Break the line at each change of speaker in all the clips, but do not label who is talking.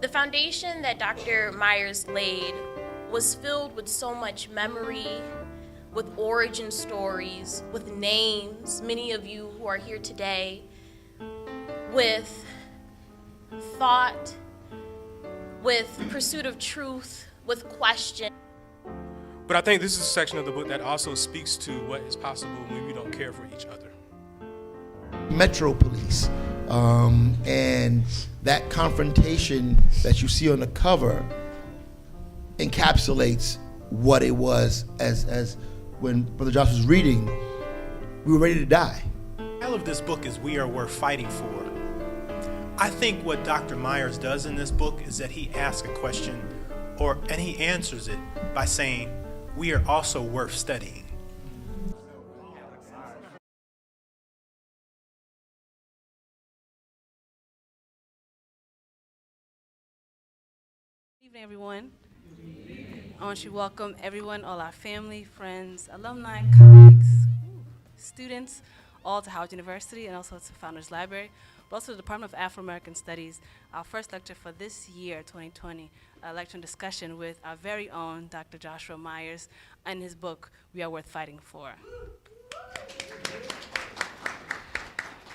The foundation that Dr. Myers laid was filled with so much memory, with origin stories, with names, many of you who are here today, with thought, with pursuit of truth, with question.
But I think this is a section of the book that also speaks to what is possible when we don't care for each other.
Metro Police, and that confrontation that you see on the cover encapsulates what it was as when Brother Josh was reading, we were ready to die.
The title of this book is We Are Worth Fighting For. I think what Dr. Myers does in this book is that he asks a question and he answers it by saying, we are also worth studying.
Good evening, everyone. I want you to welcome everyone, all our family, friends, alumni, colleagues, students, all to Howard University and also to Founders Library, but also the Department of Afro-American Studies. Our first lecture for this year, 2020, a lecture and discussion with our very own Dr. Joshua Myers and his book, We Are Worth Fighting For.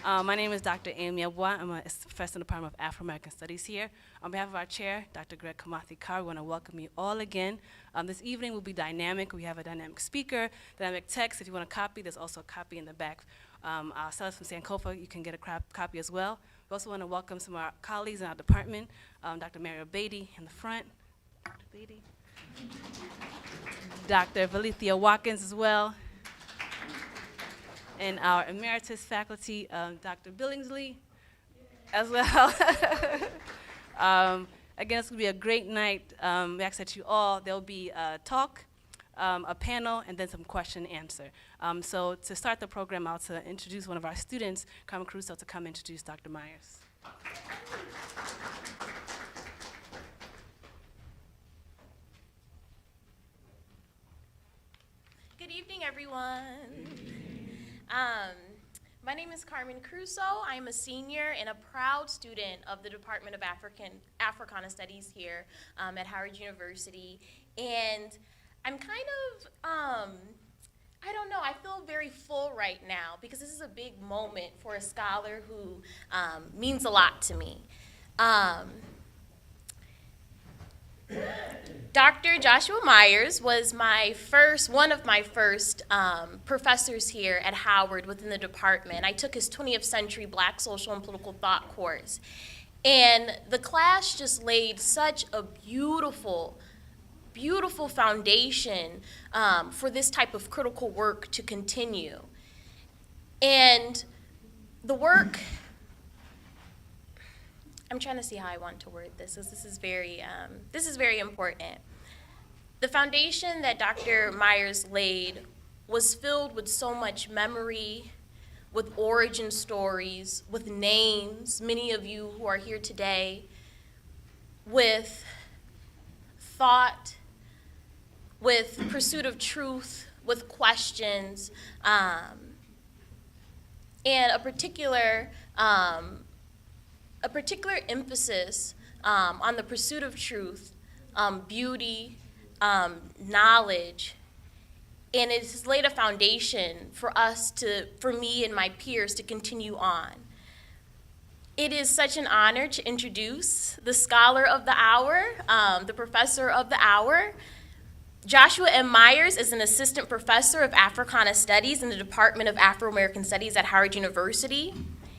My name is Dr. Amy Abwa. I'm a professor in the Department of Afro-American Studies here. On behalf of our chair, Dr. Greg Kamathi-Carr, we want to welcome you all again. This evening will be dynamic. We have a dynamic speaker, dynamic text. If you want a copy, there's also a copy in the back. Our sellers from Sankofa, you can get a copy as well. We also want to welcome some of our colleagues in our department, Dr. Mario Beatty in the front. Dr. Beatty. Dr. Valethia Watkins as well. And our emeritus faculty, Dr. Billingsley, as well. Again, it's going to be a great night. We ask that you all, there'll be a talk, a panel, and then some question and answer. So to start the program, I'll to introduce one of our students, Carmen Caruso, to come introduce Dr. Myers.
Good evening, everyone. My name is Carmen Caruso. I'm a senior and a proud student of the Department of Africana Studies here at Howard University. And I'm kind of, I don't know, I feel very full right now because this is a big moment for a scholar who means a lot to me. Dr. Joshua Myers was one of my first professors here at Howard within the department. I took his 20th Century Black Social and Political Thought course. And the class just laid such a beautiful, beautiful foundation for this type of critical work to continue. And the work, I'm trying to see how I want to word this, because this is very important. The foundation that Dr. Myers laid was filled with so much memory, with origin stories, with names, many of you who are here today, with thought, with pursuit of truth, with questions, and a particular emphasis on the pursuit of truth, beauty, knowledge, and it has laid a foundation for for me and my peers to continue on. It is such an honor to introduce the scholar of the hour, the professor of the hour. Joshua M. Myers is an assistant professor of Africana Studies in the Department of Afro-American Studies at Howard University.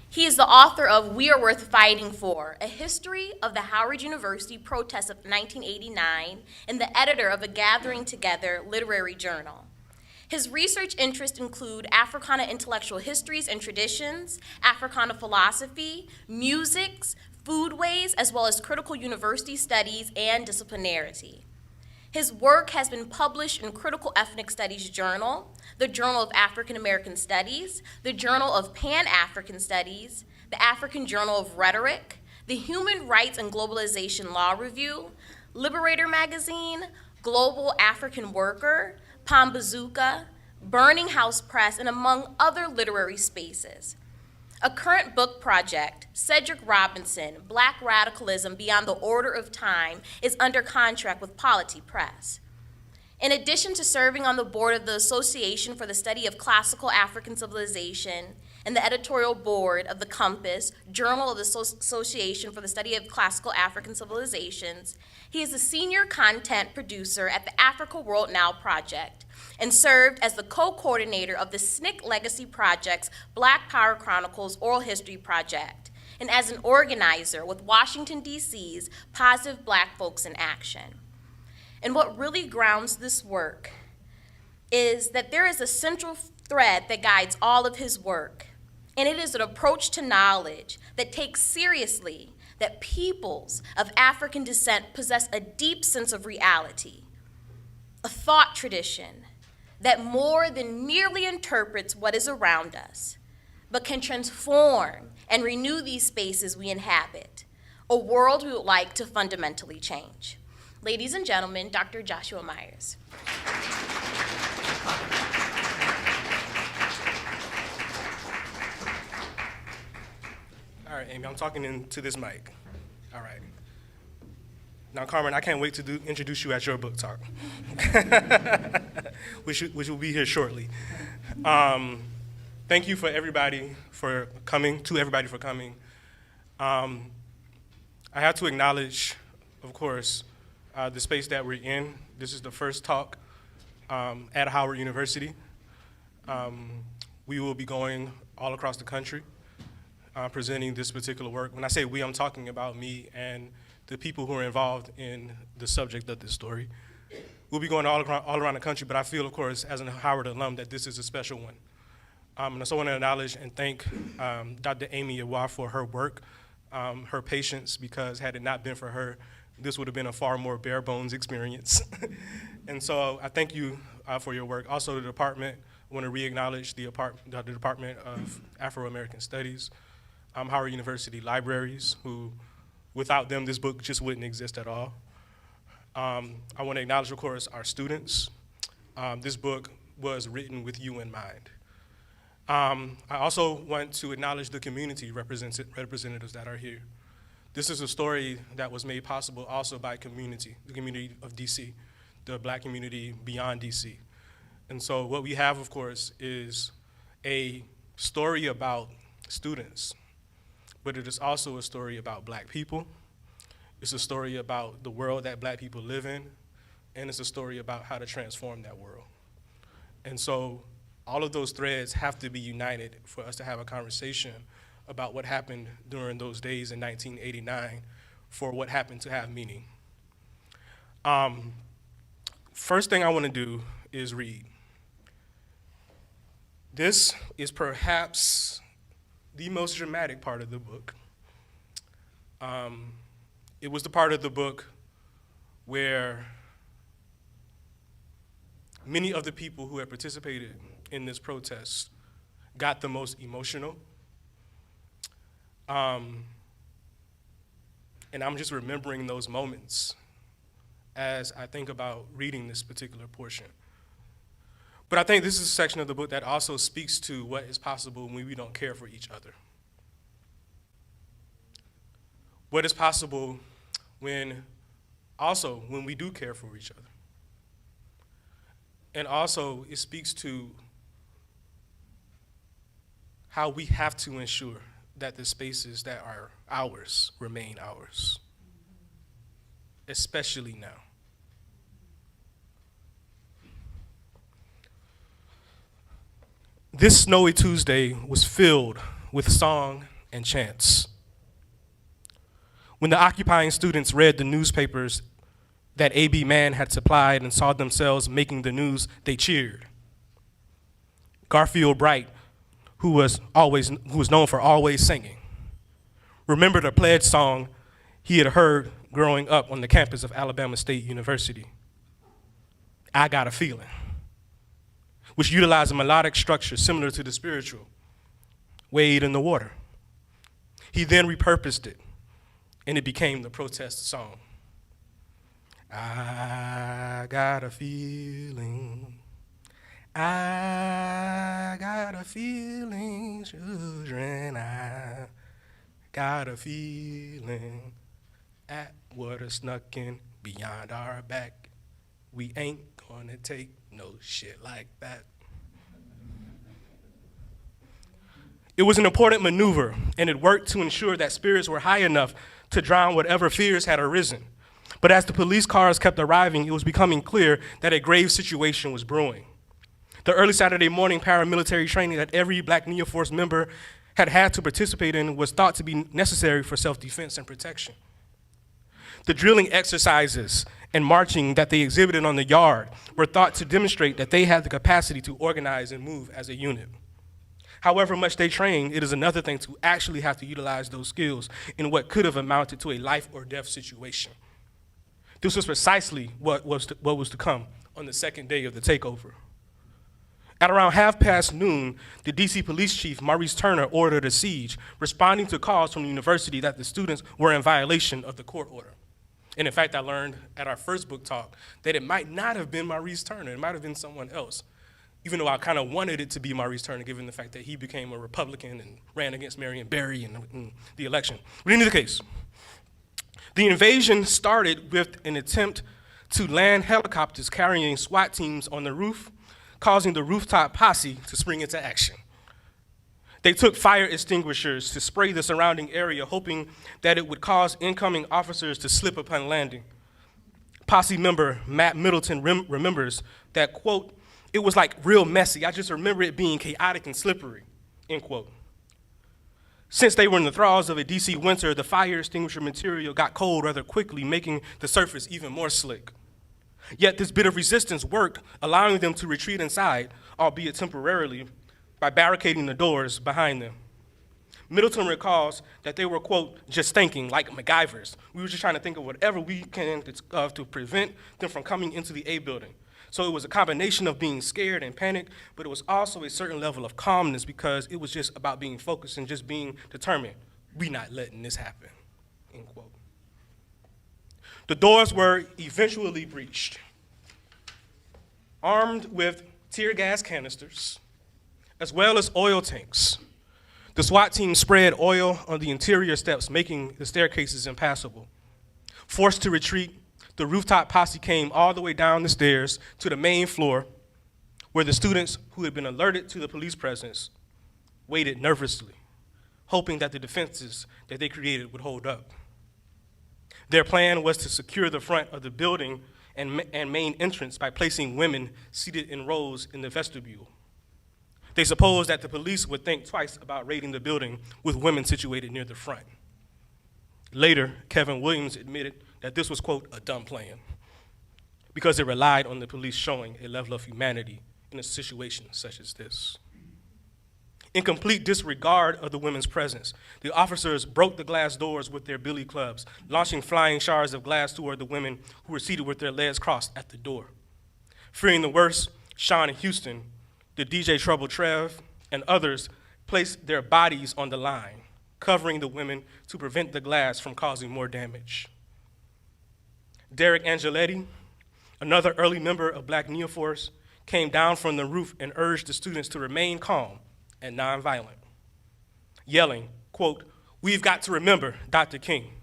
He is the author of We Are Worth Fighting For, a history of the Howard University protests of 1989, and the editor of a Gathering Together literary journal. His research interests include Africana intellectual histories and traditions, Africana philosophy, musics, foodways, as well as critical university studies and disciplinarity. His work has been published in Critical Ethnic Studies Journal, the Journal of African American Studies, the Journal of Pan-African Studies, the African Journal of Rhetoric, the Human Rights and Globalization Law Review, Liberator Magazine, Global African Worker, Pambazuka, Burning House Press, and among other literary spaces. A current book project, Cedric Robinson, Black Radicalism Beyond the Order of Time, is under contract with Polity Press. In addition to serving on the board of the Association for the Study of Classical African Civilization and the editorial board of the Compass, Journal of the Association for the Study of Classical African Civilizations, he is a senior content producer at the Africa World Now project and served as the co-coordinator of the SNCC Legacy Project's Black Power Chronicles Oral History Project, and as an organizer with Washington, D.C.'s Positive Black Folks in Action. And what really grounds this work is that there is a central thread that guides all of his work, and it is an approach to knowledge that takes seriously that peoples of African descent possess a deep sense of reality, a thought tradition that more than merely interprets what is around us, but can transform and renew these spaces we inhabit, a world we would like to fundamentally change. Ladies and gentlemen, Dr. Joshua Myers.
All right, Amy, I'm talking into this mic. All right. Now, Carmen, I can't wait to introduce you at your book talk, which will be here shortly. Thank you for everybody for coming, I have to acknowledge, of course, the space that we're in. This is the first talk at Howard University. We will be going all across the country presenting this particular work. When I say we, I'm talking about me and the people who are involved in the subject of this story. We'll be going all around the country, but I feel, of course, as a Howard alum, that this is a special one. And so I want to acknowledge and thank Dr. Amy Awa for her work, her patience, because had it not been for her, this would have been a far more bare bones experience. And so I thank you for your work. Also the department, I want to re-acknowledge the Department of Afro-American Studies, Howard University Libraries, who without them this book just wouldn't exist at all. I want to acknowledge, of course, our students. This book was written with you in mind. I also want to acknowledge the community representatives that are here. This is a story that was made possible also by community, the community of DC, the Black community beyond DC. And so what we have, of course, is a story about students, but it is also a story about Black people. It's a story about the world that Black people live in, and it's a story about how to transform that world. And so all of those threads have to be united for us to have a conversation about what happened during those days in 1989 for what happened to have meaning. First thing I want to do is read. This is perhaps the most dramatic part of the book. It was the part of the book where many of the people who had participated in this protest got the most emotional. And I'm just remembering those moments as I think about reading this particular portion. But I think this is a section of the book that also speaks to what is possible when we don't care for each other. What is possible when we do care for each other. And also it speaks to how we have to ensure that the spaces that are ours remain ours, especially now. This snowy Tuesday was filled with song and chants. When the occupying students read the newspapers that A.B. Mann had supplied and saw themselves making the news, they cheered. Garfield Bright, who was known for always singing, remembered a pledge song he had heard growing up on the campus of Alabama State University, I Got a Feeling, which utilized a melodic structure similar to the spiritual, Wade in the Water. He then repurposed it, and it became the protest song. I got a feeling, I got a feeling, children, I got a feeling. Atwater snuck in beyond our back. We ain't gonna take no shit like that. It was an important maneuver, and it worked to ensure that spirits were high enough to drown whatever fears had arisen. But as the police cars kept arriving, it was becoming clear that a grave situation was brewing. The early Saturday morning paramilitary training that every Black Nia F.O.R.C.E member had to participate in was thought to be necessary for self-defense and protection. The drilling exercises and marching that they exhibited on the yard were thought to demonstrate that they had the capacity to organize and move as a unit. However much they trained, it is another thing to actually have to utilize those skills in what could have amounted to a life or death situation. This was precisely what was to come on the second day of the takeover. At around noon, the DC police chief, Maurice Turner, ordered a siege, responding to calls from the university that the students were in violation of the court order. And in fact, I learned at our first book talk that it might not have been Maurice Turner, it might have been someone else, even though I kind of wanted it to be Maurice Turner, given the fact that he became a Republican and ran against Marion Barry in the election. But in either case, the invasion started with an attempt to land helicopters carrying SWAT teams on the roof, causing the rooftop posse to spring into action. They took fire extinguishers to spray the surrounding area, hoping that it would cause incoming officers to slip upon landing. Posse member Matt Middleton remembers that, quote, "It was like real messy. I just remember it being chaotic and slippery," end quote. Since they were in the thralls of a DC winter, the fire extinguisher material got cold rather quickly, making the surface even more slick. Yet this bit of resistance worked, allowing them to retreat inside, albeit temporarily, by barricading the doors behind them. Middleton recalls that they were, quote, just thinking like MacGyvers. We were just trying to think of whatever we can to prevent them from coming into the A building. So it was a combination of being scared and panicked, but it was also a certain level of calmness because it was just about being focused and just being determined. We not letting this happen, end quote. The doors were eventually breached. Armed with tear gas canisters, as well as oil tanks, the SWAT team spread oil on the interior steps, making the staircases impassable. Forced to retreat, the rooftop posse came all the way down the stairs to the main floor, where the students who had been alerted to the police presence waited nervously, hoping that the defenses that they created would hold up. Their plan was to secure the front of the building and main entrance by placing women seated in rows in the vestibule. They supposed that the police would think twice about raiding the building with women situated near the front. Later, Kevin Williams admitted that this was, quote, a dumb plan, because it relied on the police showing a level of humanity in a situation such as this. In complete disregard of the women's presence, the officers broke the glass doors with their billy clubs, launching flying shards of glass toward the women who were seated with their legs crossed at the door. Fearing the worst, Sean and Houston, the DJ Trouble Trev, and others placed their bodies on the line, covering the women to prevent the glass from causing more damage. Derek Angeletti, another early member of Black Nia F.O.R.C.E, came down from the roof and urged the students to remain calm and nonviolent, yelling, quote, "We've got to remember Dr. King."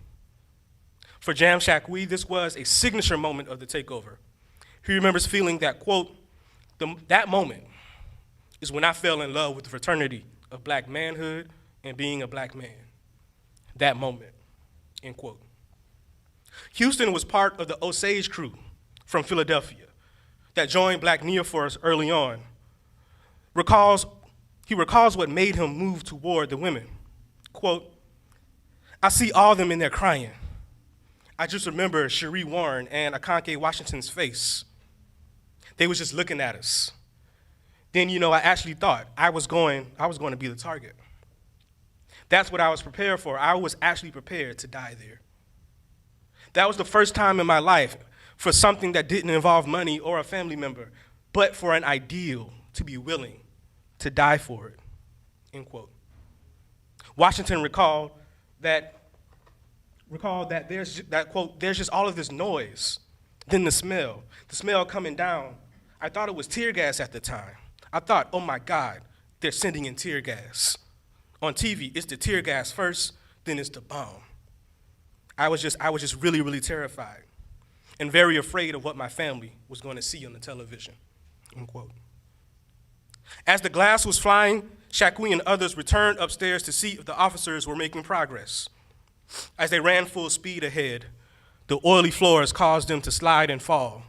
For Jam Shakwi, this was a signature moment of the takeover. He remembers feeling that, quote, "That moment is when I fell in love with the fraternity of Black manhood and being a Black man. That moment," end quote. Houston was part of the Osage crew from Philadelphia that joined Black Nia F.O.R.C.E early on. He recalls what made him move toward the women. Quote, "I see all of them in there crying. I just remember Cherie Warren and Akanke Washington's face. They was just looking at us. Then, I actually thought I was going to be the target. That's what I was prepared for. I was actually prepared to die there. That was the first time in my life for something that didn't involve money or a family member, but for an ideal to be willing to die for it," end quote. Washington recalled that quote, "There's just all of this noise, then the smell coming down I thought it was tear gas at the time. I thought, oh my God, they're sending in tear gas. On TV, it's the tear gas first, then it's the bomb. I was just really, really terrified and very afraid of what my family was going to see on the television, unquote. As the glass was flying, Shakwi and others returned upstairs to see if the officers were making progress. As they ran full speed ahead, the oily floors caused them to slide and fall.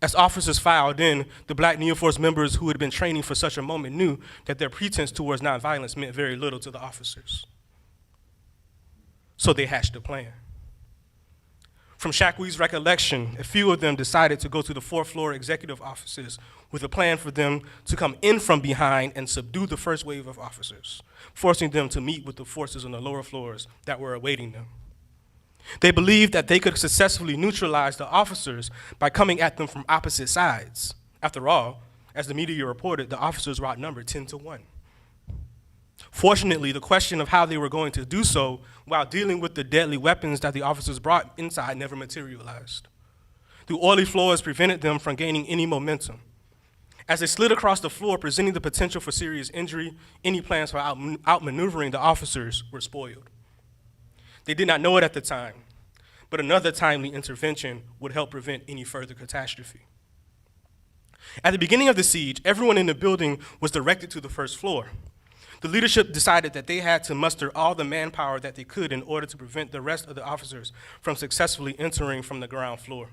As officers filed in, the Black Nia F.O.R.C.E members who had been training for such a moment knew that their pretense towards nonviolence meant very little to the officers. So they hatched a plan. From Shakwi's recollection, a few of them decided to go to the fourth floor executive offices with a plan for them to come in from behind and subdue the first wave of officers, forcing them to meet with the forces on the lower floors that were awaiting them. They believed that they could successfully neutralize the officers by coming at them from opposite sides. After all, as the media reported, the officers were outnumbered 10-1. Fortunately, the question of how they were going to do so while dealing with the deadly weapons that the officers brought inside never materialized. The oily floors prevented them from gaining any momentum. As they slid across the floor, presenting the potential for serious injury, any plans for outmaneuvering the officers were spoiled. They did not know it at the time, but another timely intervention would help prevent any further catastrophe. At the beginning of the siege, everyone in the building was directed to the first floor. The leadership decided that they had to muster all the manpower that they could in order to prevent the rest of the officers from successfully entering from the ground floor.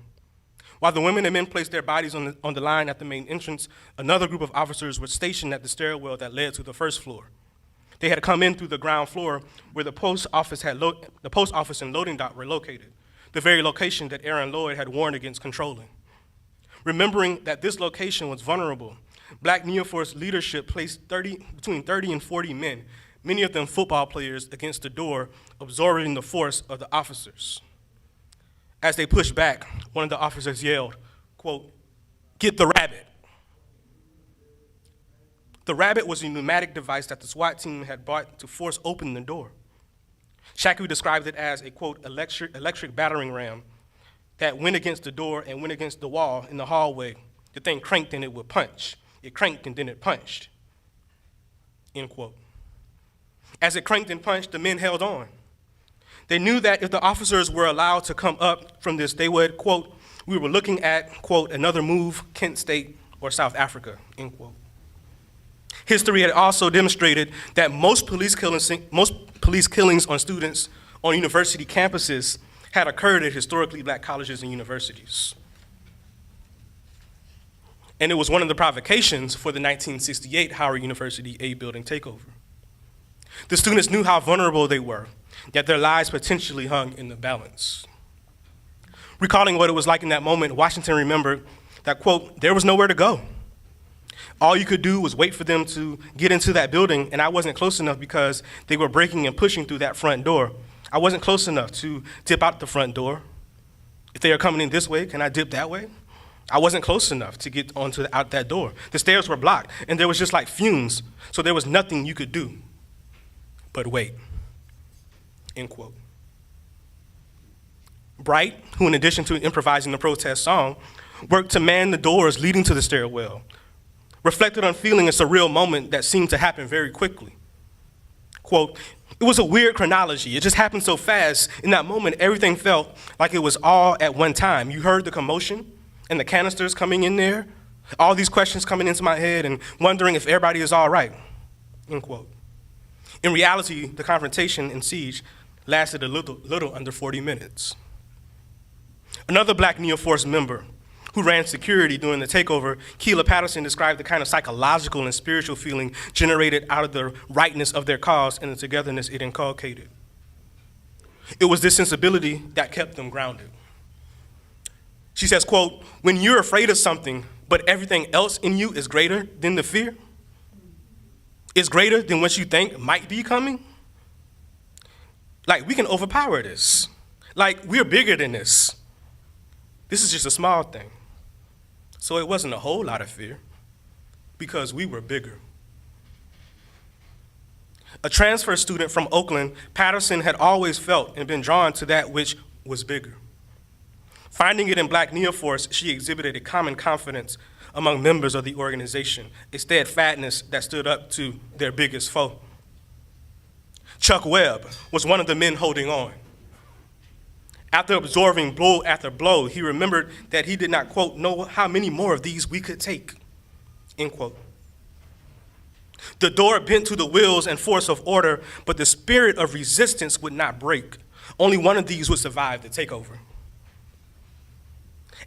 While the women and men placed their bodies on the line at the main entrance, another group of officers were stationed at the stairwell that led to the first floor. They had come in through the ground floor where the post office and loading dock were located, the very location that Aaron Lloyd had warned against controlling. Remembering that this location was vulnerable, Black Nia F.O.R.C.E leadership placed between 30 and 40 men, many of them football players, against the door, absorbing the force of the officers. As they pushed back, one of the officers yelled, quote, "Get the rabbit." The rabbit was a pneumatic device that the SWAT team had brought to force open the door. Shakwi described it as a, quote, electric battering ram that went against the door and went against the wall in the hallway. The thing cranked and it would punch. It cranked and then it punched, end quote. As it cranked and punched, the men held on. They knew that if the officers were allowed to come up from this, they would, quote, "We were looking at, quote, another move, Kent State or South Africa," end quote. History had also demonstrated that most police killings on students on university campuses had occurred at historically Black colleges and universities. And it was one of the provocations for the 1968 Howard University A building takeover. The students knew how vulnerable they were, that their lives potentially hung in the balance. Recalling what it was like in that moment, Washington remembered that, quote, "There was nowhere to go. All you could do was wait for them to get into that building, and I wasn't close enough because they were breaking and pushing through that front door. I wasn't close enough to dip out the front door. If they are coming in this way, can I dip that way? I wasn't close enough to get out that door. The stairs were blocked, and there was just like fumes, so there was nothing you could do but wait," end quote. Bright, who in addition to improvising the protest song, worked to man the doors leading to the stairwell, reflected on feeling a surreal moment that seemed to happen very quickly. Quote, "It was a weird chronology. It just happened so fast. In that moment, everything felt like it was all at one time. You heard the commotion and the canisters coming in there, all these questions coming into my head and wondering if everybody is all right," end quote. In reality, the confrontation and siege lasted a little under 40 minutes. Another Black Nia F.O.R.C.E member who ran security during the takeover, Keela Patterson, described the kind of psychological and spiritual feeling generated out of the rightness of their cause and the togetherness it inculcated. It was this sensibility that kept them grounded. She says, quote, "When you're afraid of something, but everything else in you is greater than the fear, is greater than what you think might be coming, like we can overpower this. Like we're bigger than this. This is just a small thing." So it wasn't a whole lot of fear because we were bigger. A transfer student from Oakland, Patterson had always felt and been drawn to that which was bigger. Finding it in Black Nia F.O.R.C.E, she exhibited a common confidence, among members of the organization, a steadfastness that stood up to their biggest foe. Chuck Webb was one of the men holding on. After absorbing blow after blow, he remembered that he did not, quote, know how many more of these we could take, end quote. The door bent to the wills and force of order, but the spirit of resistance would not break. Only one of these would survive the takeover.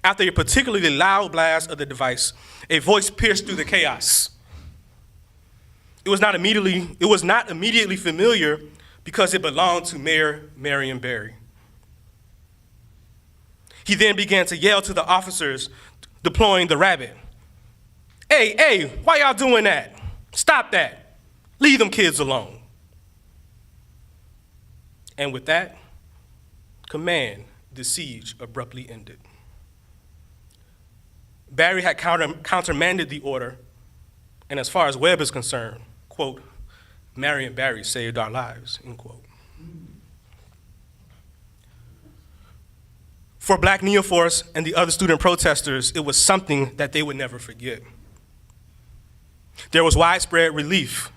After a particularly loud blast of the device, a voice pierced through the chaos. It was not immediately familiar because it belonged to Mayor Marion Barry. He then began to yell to the officers deploying the rabbit. Hey, why y'all doing that? Stop that. Leave them kids alone. And with that command, the siege abruptly ended. Barry had countermanded the order, and as far as Webb is concerned, quote, Marion Barry saved our lives, end quote. For Black Nia F.O.R.C.E and the other student protesters, it was something that they would never forget. There was widespread relief.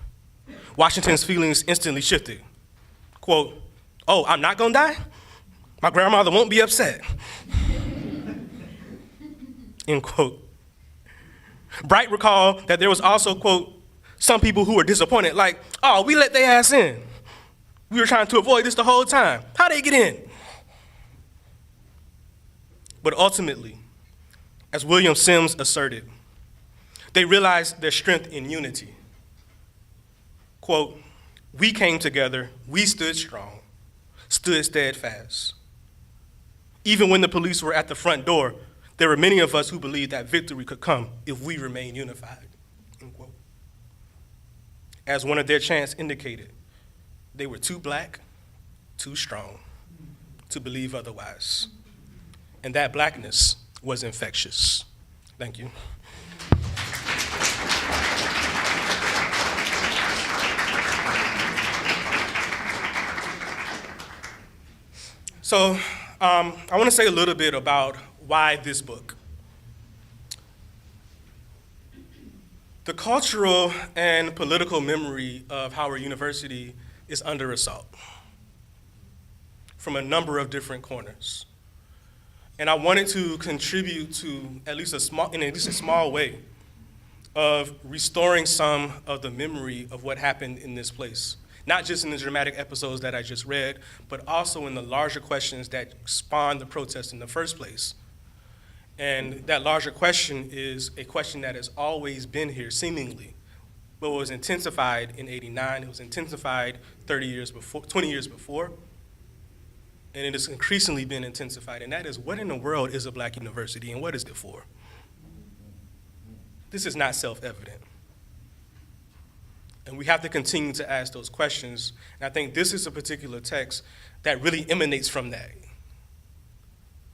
Washington's feelings instantly shifted. Quote, oh, I'm not gonna die? My grandmother won't be upset. End quote. Bright recalled that there was also, quote, some people who were disappointed, like, oh, we let their ass in. We were trying to avoid this the whole time. How'd they get in? But ultimately, as William Sims asserted, they realized their strength in unity. Quote, we came together, we stood strong, stood steadfast. Even when the police were at the front door, there were many of us who believed that victory could come if we remained unified, end quote. As one of their chants indicated, they were too black, too strong to believe otherwise. And that blackness was infectious. Thank you. So I want to say a little bit about why this book. The cultural and political memory of Howard University is under assault from a number of different corners. And I wanted to contribute to in at least a small way of restoring some of the memory of what happened in this place. Not just in the dramatic episodes that I just read, but also in the larger questions that spawned the protest in the first place. And that larger question is a question that has always been here, seemingly, but was intensified in '89, it was intensified 20 years before, and it has increasingly been intensified, and that is, what in the world is a Black university, and what is it for? This is not self-evident. And we have to continue to ask those questions, and I think this is a particular text that really emanates from that.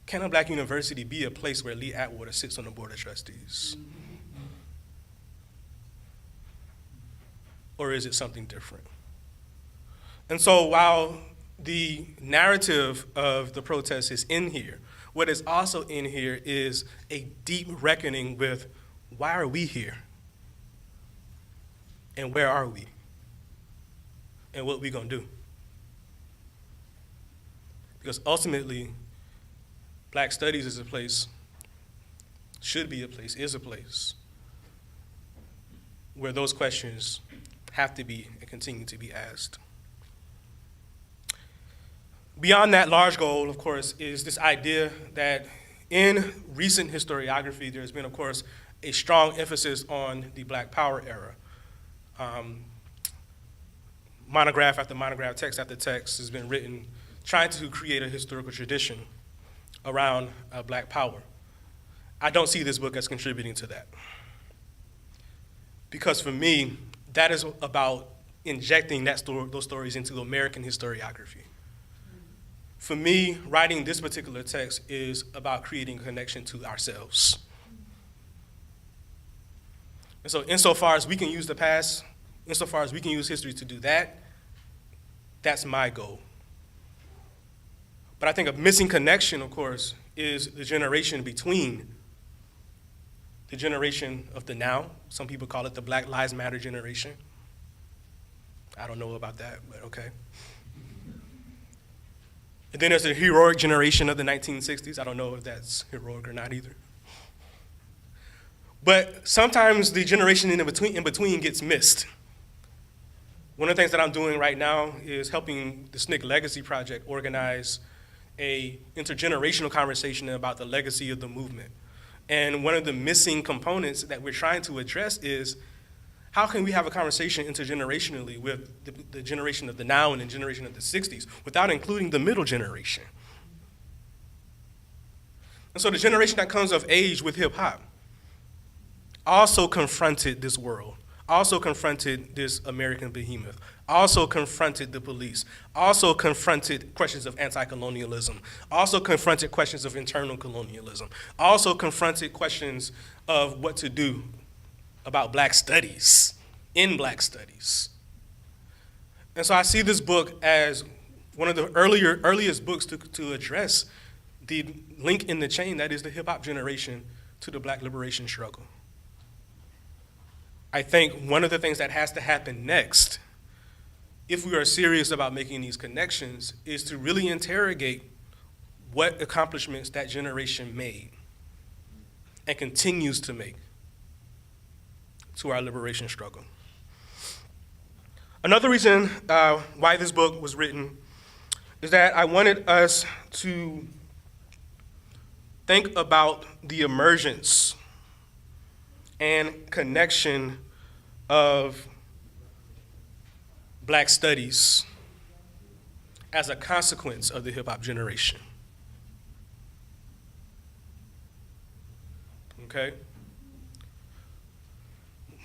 Can a Black university be a place where Lee Atwater sits on the Board of Trustees? Or is it something different? And so while the narrative of the protest is in here, what is also in here is a deep reckoning with, why are we here? And where are we? And what we gonna do? Because ultimately, Black studies is a place, should be a place, is a place where those questions have to be and continue to be asked. Beyond that large goal, of course, is this idea that in recent historiography, there's been, of course, a strong emphasis on the Black Power era. Monograph after monograph, text after text has been written trying to create a historical tradition around Black Power. I don't see this book as contributing to that. Because for me, that is about injecting those stories into American historiography. For me, writing this particular text is about creating a connection to ourselves. And so insofar as we can use the past, insofar as we can use history to do that, that's my goal. But I think a missing connection, of course, is the generation between the generation of the now. Some people call it the Black Lives Matter generation. I don't know about that, but okay. And then there's the heroic generation of the 1960s. I don't know if that's heroic or not either. But sometimes the generation in between gets missed. One of the things that I'm doing right now is helping the SNCC Legacy Project organize a intergenerational conversation about the legacy of the movement. And one of the missing components that we're trying to address is how can we have a conversation intergenerationally with the generation of the now and the generation of the 60s without including the middle generation? And so the generation that comes of age with hip hop also confronted this world, also confronted this American behemoth, also confronted the police, also confronted questions of anti-colonialism, also confronted questions of internal colonialism, also confronted questions of what to do about Black studies, in Black studies. And so I see this book as one of the earliest books to address the link in the chain that is the hip hop generation to the Black liberation struggle. I think one of the things that has to happen next, if we are serious about making these connections, is to really interrogate what accomplishments that generation made and continues to make to our liberation struggle. Another reason why this book was written is that I wanted us to think about the emergence and connection of Black studies as a consequence of the hip-hop generation. Okay?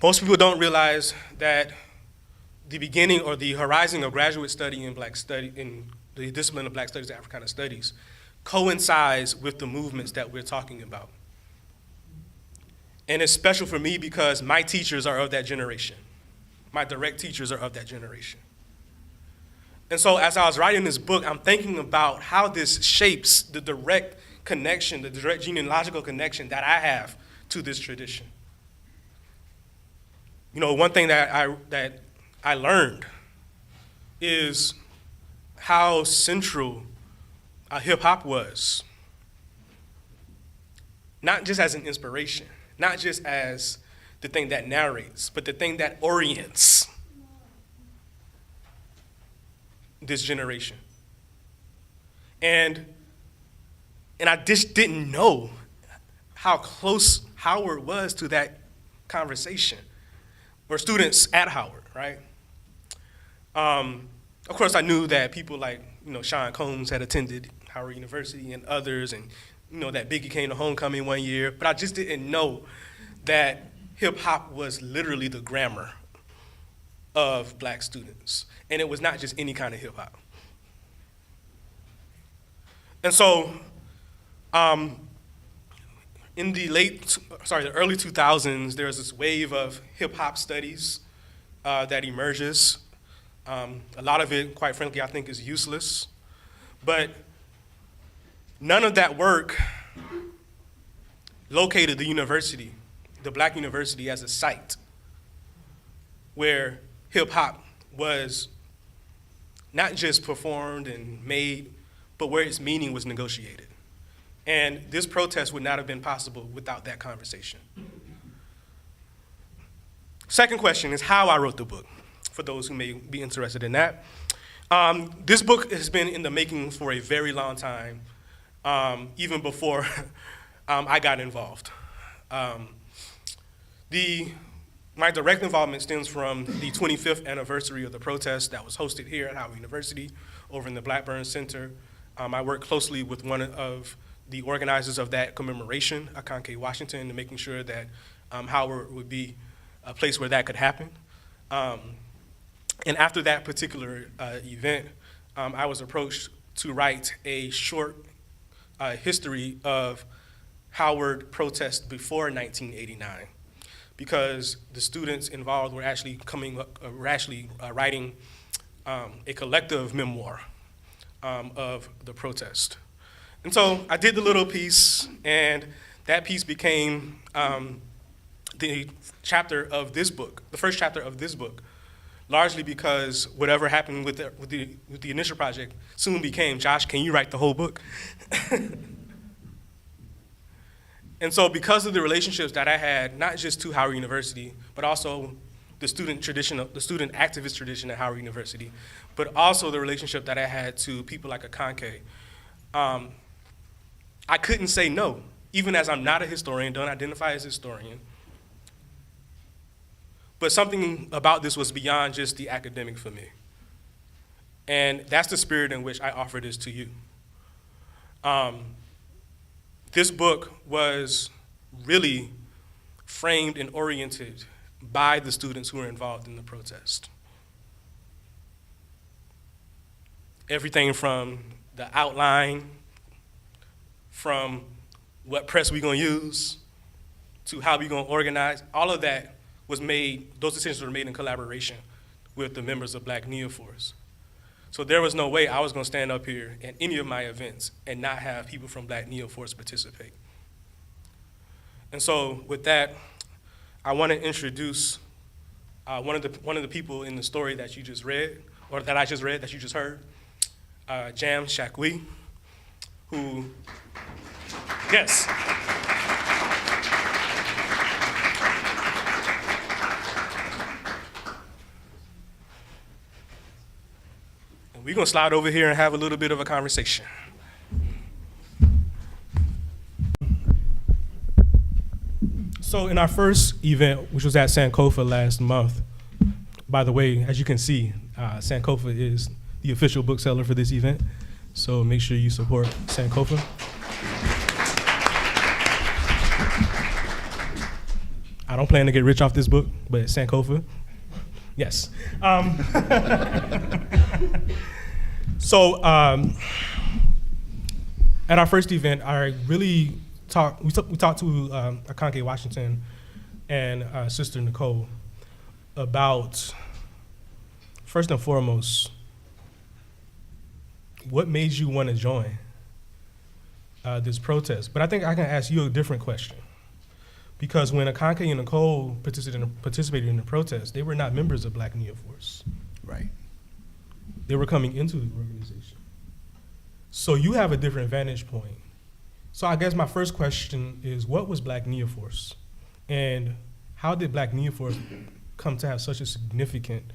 Most people don't realize that the beginning or the horizon of graduate study in the discipline of Black studies, Africana studies, coincides with the movements that we're talking about. And it's special for me because my teachers are of that generation. My direct teachers are of that generation. And so as I was writing this book, I'm thinking about how this shapes the direct connection, the direct genealogical connection that I have to this tradition. You know, one thing that I learned is how central hip hop was, not just as an inspiration, not just as the thing that narrates, but the thing that orients this generation. And I just didn't know how close Howard was to that conversation, or students at Howard, right? Of course, I knew that people like, Sean Combs had attended Howard University and others, and that Biggie came to homecoming one year, but I just didn't know that hip hop was literally the grammar of Black students. And it was not just any kind of hip hop. And so, in the early 2000s, there was this wave of hip hop studies that emerges. A lot of it, quite frankly, I think is useless. But none of that work located the university, the Black university, as a site where hip hop was not just performed and made, but where its meaning was negotiated. And this protest would not have been possible without that conversation. Second question is how I wrote the book, for those who may be interested in that. This book has been in the making for a very long time, even before I got involved. My direct involvement stems from the 25th anniversary of the protest that was hosted here at Howard University over in the Blackburn Center. I worked closely with one of the organizers of that commemoration, Akanke Washington, and making sure that Howard would be a place where that could happen. And after that particular event, I was approached to write a short history of Howard protests before 1989, because the students involved were actually writing a collective memoir of the protest. And so I did the little piece, and that piece became the chapter of this book, the first chapter of this book, largely because whatever happened with the initial project soon became, Josh, can you write the whole book? And so because of the relationships that I had, not just to Howard University, but also the student activist tradition at Howard University, but also the relationship that I had to people like Akanke, I couldn't say no, even as I'm not a historian, don't identify as a historian. But something about this was beyond just the academic for me. And that's the spirit in which I offer this to you. This book was really framed and oriented by the students who were involved in the protest. Everything from the outline, from what press we gonna use, to how we gonna organize, all of that was made, those decisions were made in collaboration with the members of Black Nia F.O.R.C.E. So there was no way I was gonna stand up here at any of my events and not have people from Black Nia F.O.R.C.E. participate. And so with that, I wanna introduce one of the people in the story that you just read, or that I just read, that you just heard, Jam Shakwi, who, yes. And we're gonna slide over here and have a little bit of a conversation. So in our first event, which was at Sankofa last month, by the way, as you can see, Sankofa is the official bookseller for this event, so make sure you support Sankofa. I don't plan to get rich off this book, but Sankofa, yes. So at our first event, I really we talked to Akanke Washington and Sister Nicole about, first and foremost, what made you want to join this protest? But I think I can ask you a different question. Because when Akanke and Nicole participated in the protest, they were not members of Black Nia F.O.R.C.E.
Right.
They were coming into the organization. So you have a different vantage point. So I guess my first question is, what was Black Nia F.O.R.C.E.? And how did Black Nia F.O.R.C.E. come to have such a significant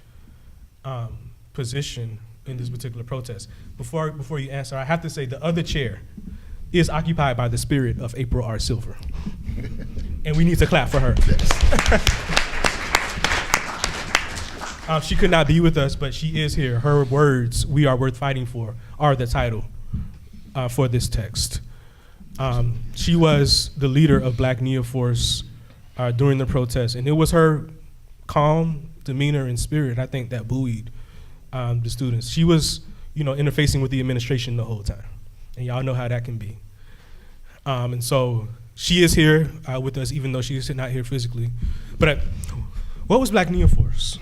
position in this particular protest? Before you answer, I have to say the other chair is occupied by the spirit of April R. Silver. And we need to clap for her. She could not be with us, but she is here. Her words, "We are worth fighting for," are the title for this text. She was the leader of Black Nia F.O.R.C.E. During the protest, and it was her calm demeanor and spirit, I think, that buoyed the students. She was, interfacing with the administration the whole time, and y'all know how that can be. And so she is here with us, even though she is not here physically. But what was Black Nia F.O.R.C.E.?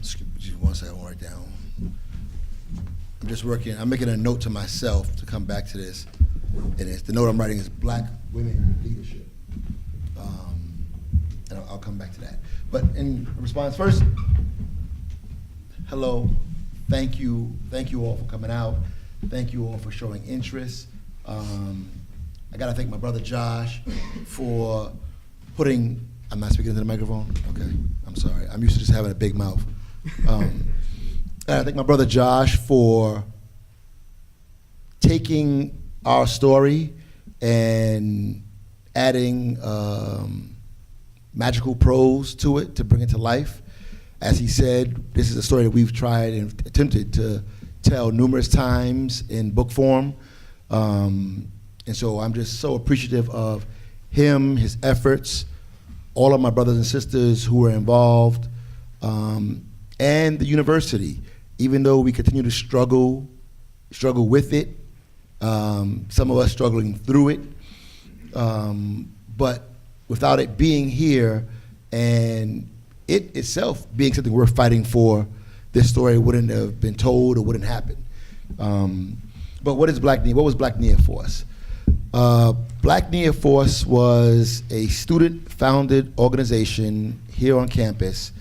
Just one second, I'll write down. I'm making a note to myself to come back to this. And the note I'm writing is Black Women Leadership. And I'll come back to that. But in response, first, hello, thank you all for coming out. Thank you all for showing interest. I gotta thank my brother Josh for putting, I'm not speaking into the microphone? Okay, I'm sorry. I'm used to just having a big mouth. I thank my brother Josh for taking our story and adding magical prose to it to bring it to life. As he said, this is a story that we've tried and attempted to tell numerous times in book form. And so I'm just so appreciative of him, his efforts, all of my brothers and sisters who were involved, and the university. Even though we continue to struggle with it, some of us struggling through it, but without it being here and it itself being something worth fighting for, this story wouldn't have been told or wouldn't happen. But what is Black Nia? What was Black Nia for us? Black Nia F.O.R.C.E was a student-founded organization here on campus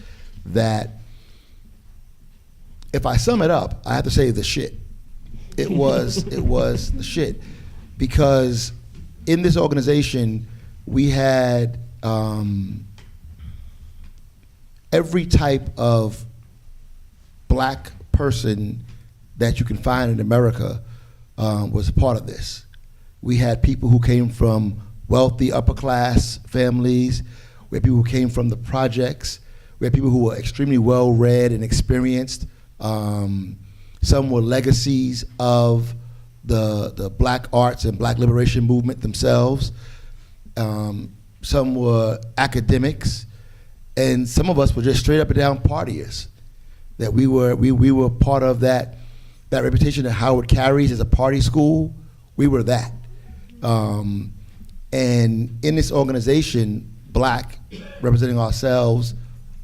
that, if I sum it up, I have to say the shit. It was the shit, because in this organization we had every type of black person that you can find in America was a part of this. We had people who came from wealthy upper class families. We had people who came from the projects. We had people who were extremely well read and experienced. Some were legacies of the black arts and black liberation movement themselves. Some were academics, and some of us were just straight up and down partiers. That we were part of that reputation that Howard carries as a party school. We were that. And in this organization, black, representing ourselves,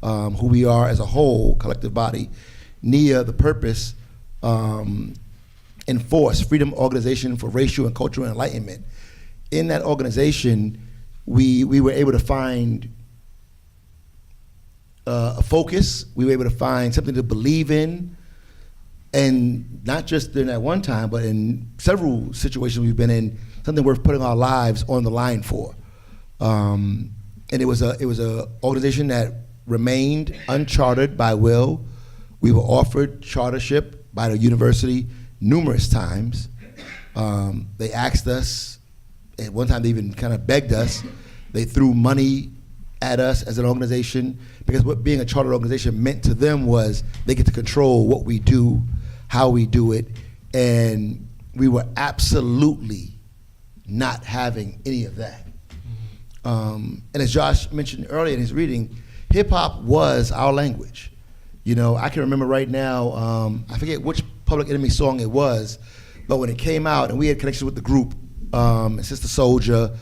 who we are as a whole, collective body, Nia, the purpose, enforce Freedom Organization for Racial and Cultural Enlightenment. In that organization, we were able to find a focus. We were able to find something to believe in, and not just during that one time, but in several situations we've been in, something worth putting our lives on the line for. And it was a organization that remained unchartered by will. We were offered chartership by the university numerous times. They asked us, at one time they even kind of begged us. They threw money at us as an organization, because what being a chartered organization meant to them was they get to control what we do, how we do it, and we were absolutely not having any of that. And as Josh mentioned earlier in his reading, hip hop was our language. You know, I can remember right now, I forget which Public Enemy song it was, but when it came out and we had connections with the group, Sister Soldier,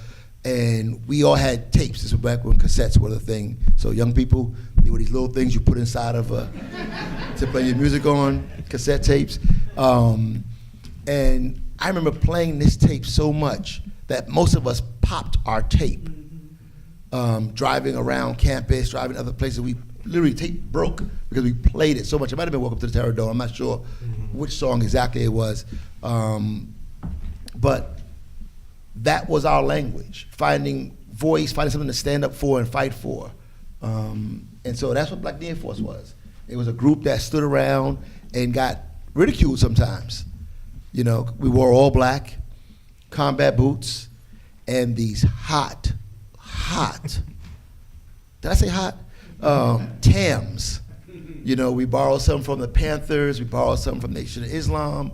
and we all had tapes. This was back when cassettes were the thing. So young people, they were these little things you put inside of to play your music on, cassette tapes. And I remember playing this tape so much that most of us popped our tape. Driving around campus, driving other places, we literally tape broke because we played it so much. It might have been Welcome to the Terror Dome. I'm not sure which song exactly it was. But that was our language, finding voice, finding something to stand up for and fight for. And so that's what Black Nia F.O.R.C.E was. It was a group that stood around and got ridiculed sometimes. You know, we wore all black, combat boots, and these hot, did I say hot? Tams. You know, we borrowed some from the Panthers, we borrowed some from the Nation of Islam.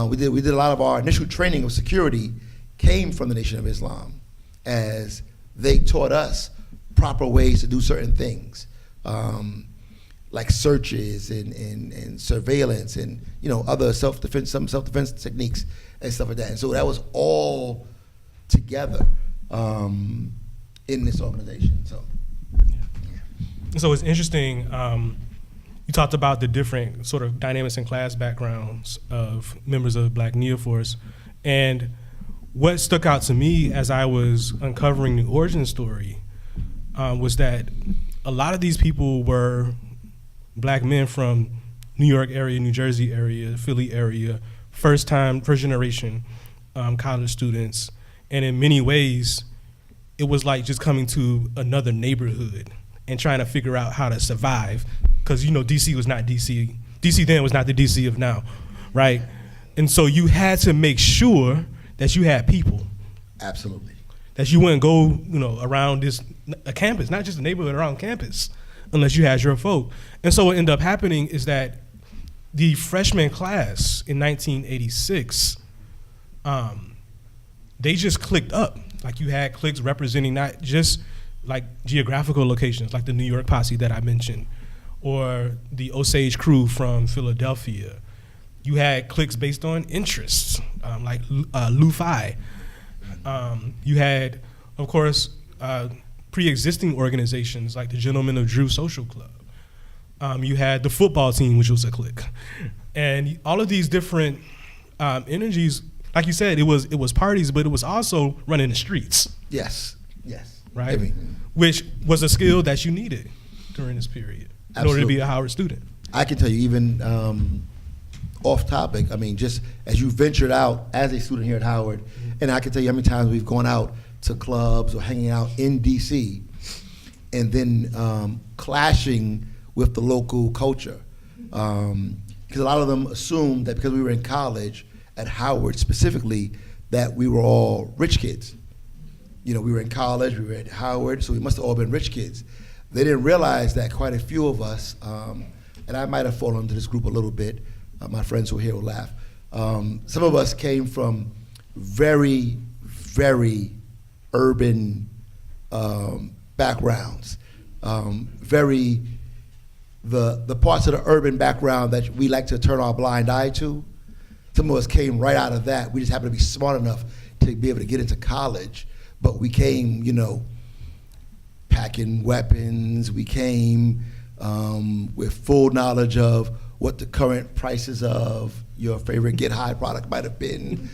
We did a lot of our initial training of security came from the Nation of Islam, as they taught us proper ways to do certain things, like searches and surveillance and, you know, other self-defense, some self-defense techniques and stuff like that. And so that was all together in this organization. So, yeah.
So it's interesting. You talked about the different sort of dynamics and class backgrounds of members of Black Nia F.O.R.C.E, and what stuck out to me as I was uncovering the origin story was that a lot of these people were black men from New York area, New Jersey area, Philly area, first generation college students. And in many ways, it was like just coming to another neighborhood and trying to figure out how to survive. Because, you know, DC was not DC. DC then was not the DC of now, right? And so you had to make sure that you had people.
Absolutely.
That you wouldn't go, you know, around a campus, not just a neighborhood, around campus, unless you had your folk. And so what ended up happening is that the freshman class in 1986, they just clicked up. Like you had cliques representing not just like geographical locations, like the New York posse that I mentioned, or the Osage crew from Philadelphia. You had cliques based on interests, like Lu-Fi. You had, of course, pre-existing organizations like the Gentlemen of Drew Social Club. You had the football team, which was a clique. And all of these different energies like you said, it was parties, but it was also running the streets,
Yes.
right?
I mean,
Which was a skill that you needed during this period in order to be a Howard student.
I can tell you, even off topic, I mean, just as you ventured out as a student here at Howard, and I can tell you how many times we've gone out to clubs or hanging out in DC and then clashing with the local culture. Because a lot of them assumed that because we were in college, at Howard specifically, that we were all rich kids. You know, we were in college, we were at Howard, so we must have all been rich kids. They didn't realize that quite a few of us, and I might have fallen into this group a little bit, my friends who are here will laugh. Some of us came from very, very urban backgrounds. The parts of the urban background that we like to turn our blind eye to, some of us came right out of that. We just happened to be smart enough to be able to get into college, but we came, you know, packing weapons. We came with full knowledge of what the current prices of your favorite Get High product might have been.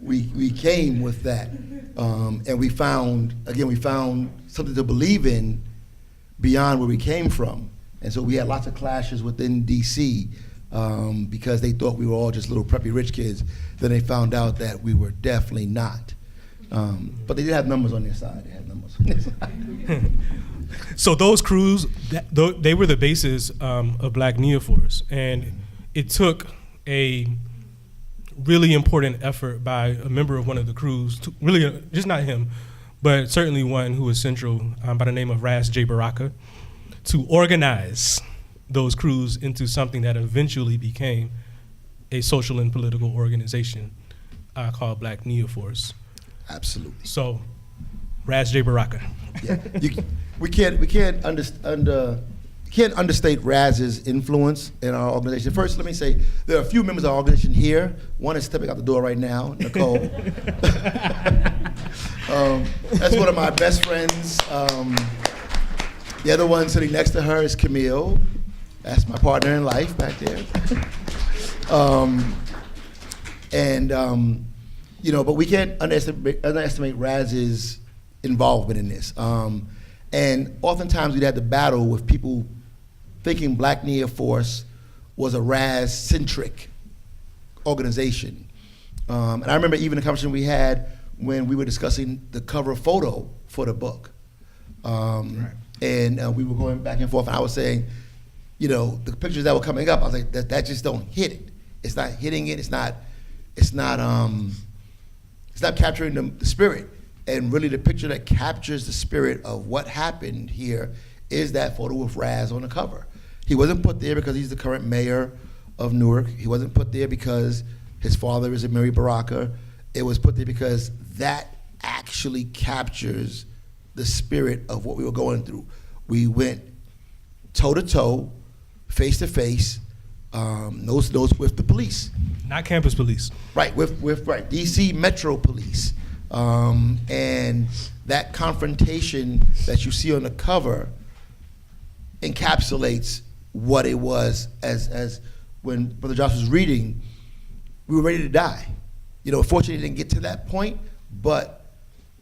We came with that, and we found something to believe in beyond where we came from. And so we had lots of clashes within DC because they thought we were all just little preppy rich kids. Then they found out that we were definitely not. But they did have numbers on their side. They had numbers on their side.
So those crews, they were the basis of Black Nia F.O.R.C.E. And it took a really important effort by a member of one of the crews, to really, just not him, but certainly one who was central by the name of Ras Baraka, to organize those crews into something that eventually became a social and political organization called Black Nia F.O.R.C.E.
Absolutely.
So, Ras Baraka.
Yeah. We can't understate Raz's influence in our organization. First, let me say there are a few members of our organization here. One is stepping out the door right now, Nicole. That's one of my best friends. The other one sitting next to her is Camille. That's my partner in life back there. You know, but we can't underestimate Raz's involvement in this. And oftentimes we'd have to battle with people thinking Black Nia F.O.R.C.E. was a Raz-centric organization. And I remember even a conversation we had when we were discussing the cover photo for the book. Right. And we were going back and forth, and I was saying, you know, the pictures that were coming up, I was like, that just don't hit it. It's not hitting it. It's not capturing the spirit. And really the picture that captures the spirit of what happened here is that photo with Raz on the cover. He wasn't put there because he's the current mayor of Newark. He wasn't put there because his father is Ras Baraka. It was put there because that actually captures the spirit of what we were going through. We went toe-to-toe, face-to-face, nose-to-nose with the police.
Not campus police.
Right, with DC Metro Police. And that confrontation that you see on the cover encapsulates what it was as when Brother Josh was reading, we were ready to die. You know, unfortunately it didn't get to that point, but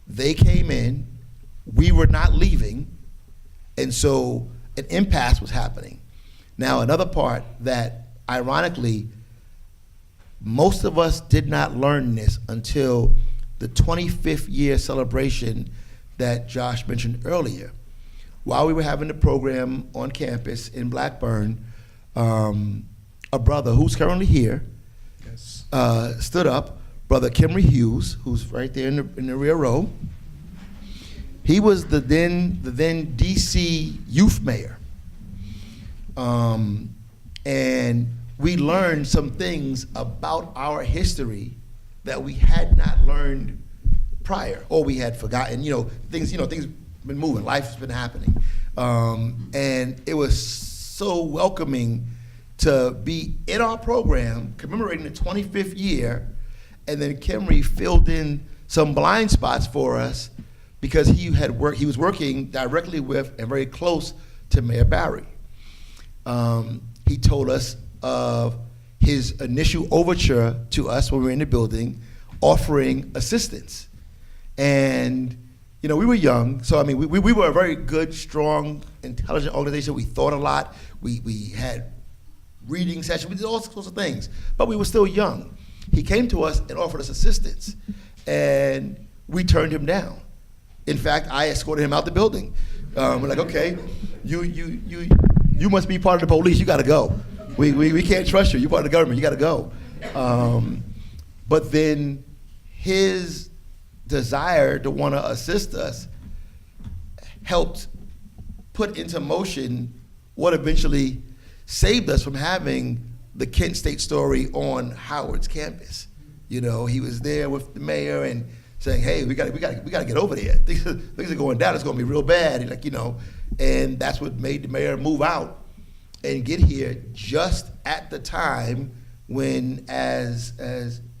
they came in, we were not leaving, and so an impasse was happening. Now, another part that, ironically, most of us did not learn this until the 25th year celebration that Josh mentioned earlier. While we were having the program on campus in Blackburn, a brother who's currently here
Yes.
Stood up, Brother Kimry Hughes, who's right there in the rear row. He was the then DC youth mayor. And we learned some things about our history that we had not learned prior, or we had forgotten. Things been moving, life's been happening. And it was so welcoming to be in our program commemorating the 25th year, and then Kimry filled in some blind spots for us because he was working directly with and very close to Mayor Barry. He told us of his initial overture to us when we were in the building, offering assistance. And you know, we were young, so I mean, we were a very good, strong, intelligent organization. We thought a lot. We had reading sessions. We did all sorts of things, but we were still young. He came to us and offered us assistance, and we turned him down. In fact, I escorted him out the building. We're like, okay, you must be part of the police. You got to go. We can't trust you. You're part of the government. You got to go. But then his desire to want to assist us helped put into motion what eventually saved us from having the Kent State story on Howard's campus. You know, he was there with the mayor and saying, "Hey, we got to get over there. Things are going down. It's going to be real bad." Like, you know, and that's what made the mayor move out and get here just at the time when, as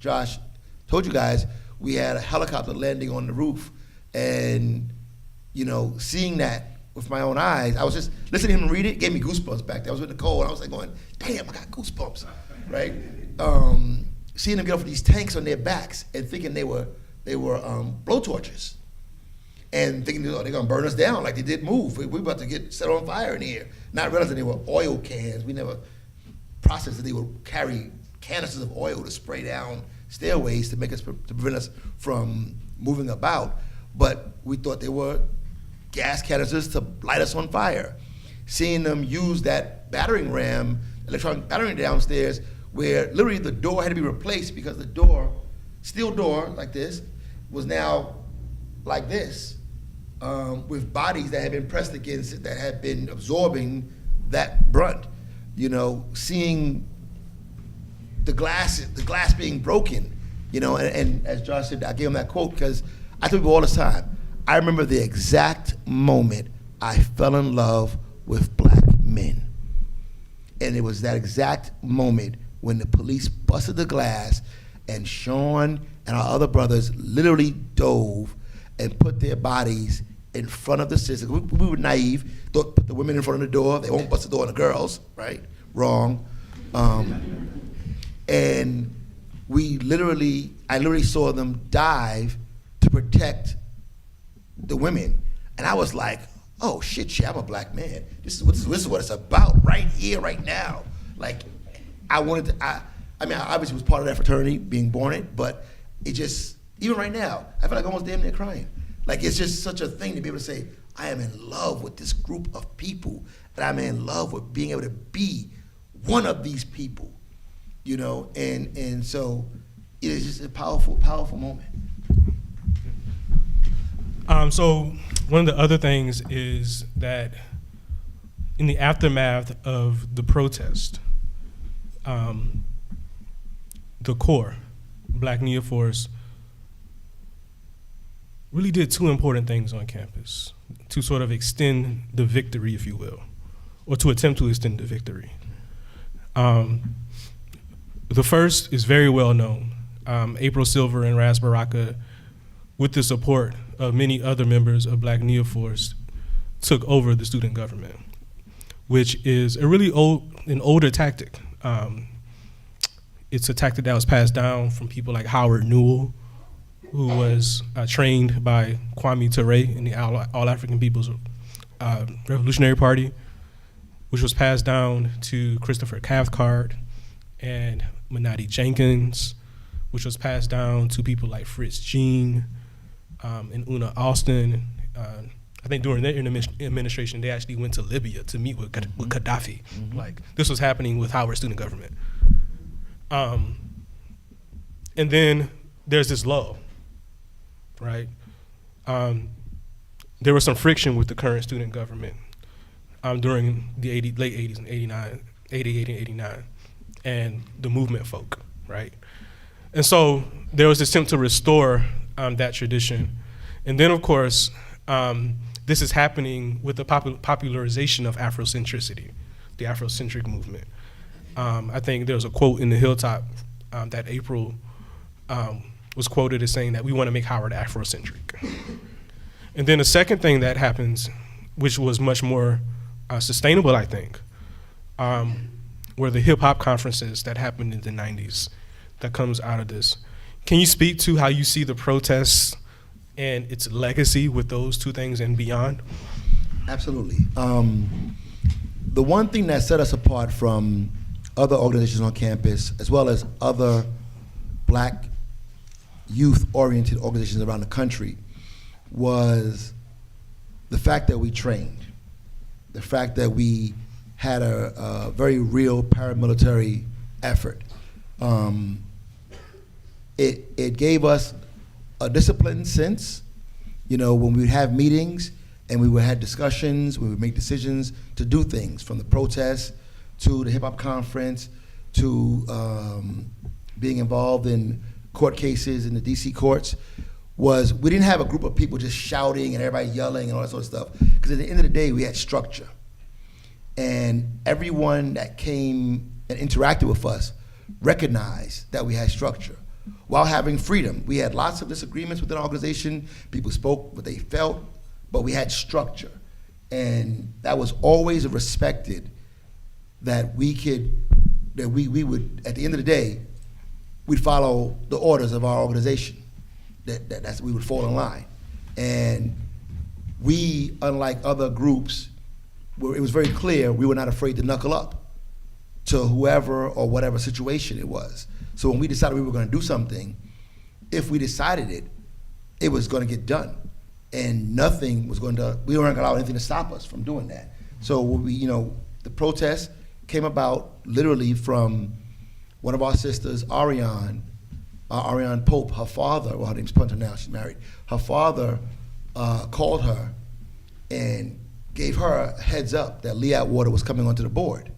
Josh told you guys, we had a helicopter landing on the roof, and you know, seeing that with my own eyes, I was just listening to him read it, gave me goosebumps back there. I was with Nicole, and I was like going, "Damn, I got goosebumps," right? Seeing them get off these tanks on their backs and thinking they were blowtorches, and thinking, oh, they're gonna burn us down like they did Move. We're about to get set on fire in here. Not realizing they were oil cans. We never processed that they would carry canisters of oil to spray down stairways to make us to prevent us from moving about. But we thought they were gas canisters to light us on fire. Seeing them use that battering ram, electronic battering downstairs, where literally the door had to be replaced because the door, steel door like this, was now like this, with bodies that had been pressed against it, that had been absorbing that brunt. You know, seeing the glass being broken, you know, and as Josh said, I gave him that quote because I tell people all the time, I remember the exact moment I fell in love with black men. And it was that exact moment when the police busted the glass and Sean and our other brothers literally dove and put their bodies in front of the sisters. We were naive, thought put the women in front of the door, they won't bust the door on the girls, right? Wrong. And I literally saw them dive to protect the women. And I was like, oh shit, I'm a black man. This is what it's about right here, right now. Like, I mean, I obviously was part of that fraternity, being born in, but it just, even right now, I feel like almost damn near crying. Like, it's just such a thing to be able to say, I am in love with this group of people, and I'm in love with being able to be one of these people, you know, and so it is just a powerful, powerful moment.
So one of the other things is that in the aftermath of the protest, the core, Black Nia F.O.R.C.E, really did two important things on campus to sort of extend the victory, if you will, or to attempt to extend the victory. The first is very well known. April Silver and Ras Baraka, with the support of many other members of Black Nia F.O.R.C.E, took over the student government, which is a really older tactic. It's a tactic that was passed down from people like Howard Newell, who was trained by Kwame Ture in the All-African People's Revolutionary Party, which was passed down to Christopher Cathcart and Manati Jenkins, which was passed down to people like Fritz Jean and Una Austin. I think during their administration, they actually went to Libya to meet with Gaddafi. Mm-hmm. Like, this was happening with Howard's student government. And then there's this lull, right? There was some friction with the current student government during the late 80s and 88 and 89, and the movement folk, right? And so there was this attempt to restore that tradition. And then, of course, this is happening with the popularization of Afrocentricity, the Afrocentric movement. I think there was a quote in the Hilltop that April was quoted as saying that we want to make Howard Afrocentric. And then the second thing that happens, which was much more sustainable, I think, were the hip hop conferences that happened in the 90s that comes out of this. Can you speak to how you see the protests and its legacy with those two things and beyond?
Absolutely. The one thing that set us apart from other organizations on campus, as well as other Black youth-oriented organizations around the country, was the fact that we trained, the fact that we had a very real paramilitary effort. It gave us a disciplined sense, when we would have meetings and we would have discussions, we would make decisions to do things, from the protests to the hip hop conference to being involved in court cases in the DC courts. We didn't have a group of people just shouting and everybody yelling and all that sort of stuff, because at the end of the day, we had structure. And everyone that came and interacted with us recognized that we had structure while having freedom. We had lots of disagreements within our organization. People spoke what they felt, but we had structure. And that was always respected, that we would, at the end of the day, we'd follow the orders of our organization. That's we would fall in line. And we, unlike other groups, it was very clear we were not afraid to knuckle up to whoever or whatever situation it was. So when we decided we were going to do something, if we decided it, it was going to get done. And nothing was we weren't going to allow anything to stop us from doing that. So the protest came about literally from one of our sisters, Ariane Pope, her father, well, her name's Punter now, she's married. Her father called her and gave her a heads up that Lee Atwater was coming onto the board.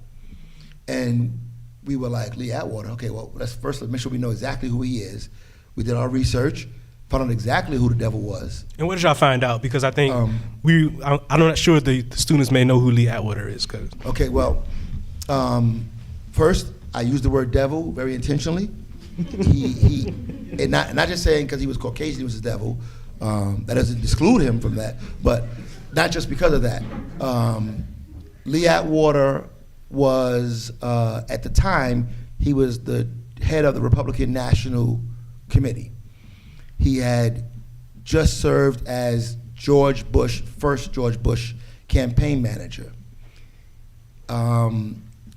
And we were like, Lee Atwater, okay, well, let's make sure we know exactly who he is. We did our research, found out exactly who the devil was.
And what did y'all find out? Because I think I'm not sure the students may know who Lee Atwater is.
Okay, well, first, I used the word devil very intentionally. And not just saying because he was Caucasian, he was the devil. That doesn't exclude him from that, but not just because of that. Lee Atwater was, at the time, he was the head of the Republican National Committee. He had just served as first George Bush campaign manager.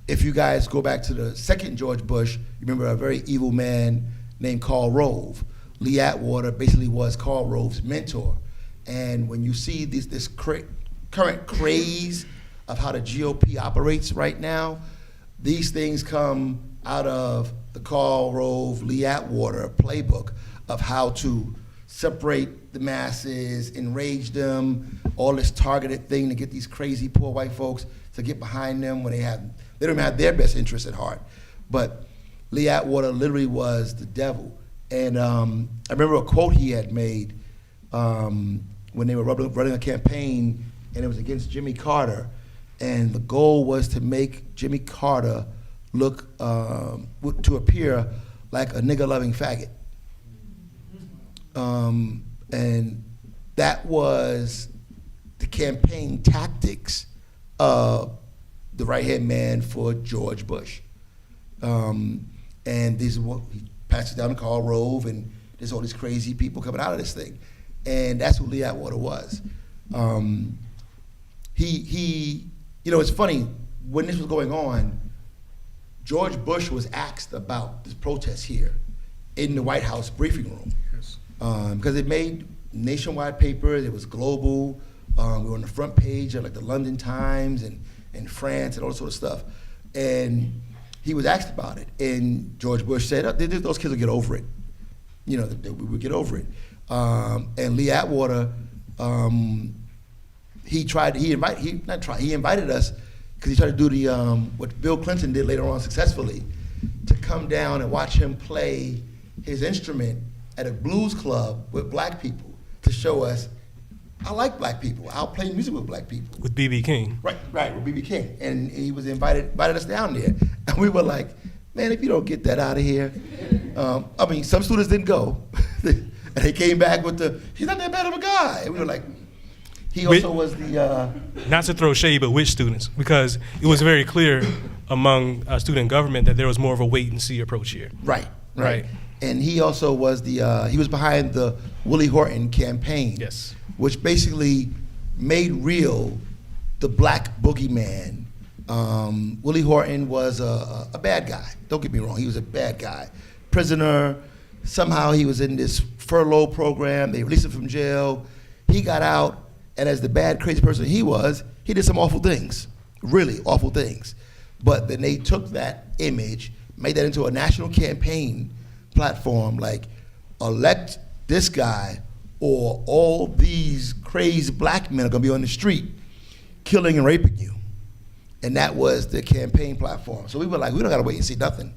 If you guys go back to the second George Bush, you remember a very evil man named Karl Rove. Lee Atwater basically was Karl Rove's mentor. And when you see this current craze of how the GOP operates right now, these things come out of the Karl Rove, Lee Atwater playbook of how to separate the masses, enrage them, all this targeted thing to get these crazy poor white folks to get behind them when they don't even have their best interests at heart. But Lee Atwater literally was the devil. And I remember a quote he had made when they were running a campaign, and it was against Jimmy Carter. And the goal was to make Jimmy Carter look, to appear like a nigger-loving faggot. And that was the campaign tactics of the right-hand man for George Bush. And these are what he passes down to Karl Rove, and there's all these crazy people coming out of this thing. And that's who Lee Atwater was. It's funny, when this was going on, George Bush was asked about this protest here in the White House briefing room.
Yes.
Because it made nationwide papers, it was global. We were on the front page of like the London Times and France and all that sort of stuff. And he was asked about it. And George Bush said, those kids will get over it. We would get over it. And Lee Atwater, he invited us because he tried to do what Bill Clinton did later on successfully, to come down and watch him play his instrument at a blues club with black people to show us, I like black people. I'll play music with black people.
With B.B. King.
Right, with B.B. King. And he was invited us down there. And we were like, man, if you don't get that out of here. Some students didn't go. And they came back with he's not that bad of a guy. And we were like, he also was the...
Not to throw shade, but which students? Because it was very clear among student government that there was more of a wait and see approach here.
Right.
Right.
And he also was he was behind the Willie Horton campaign.
Yes.
Which basically made real the black boogeyman. Willie Horton was a bad guy. Don't get me wrong, he was a bad guy. Prisoner, somehow he was in this furlough program, they released him from jail. He got out, and as the bad, crazy person he was, he did some awful things, really awful things. But then they took that image, made that into a national campaign platform, like, elect this guy or all these crazy black men are gonna be on the street killing and raping you. And that was the campaign platform. So we were like, we don't gotta wait and see nothing.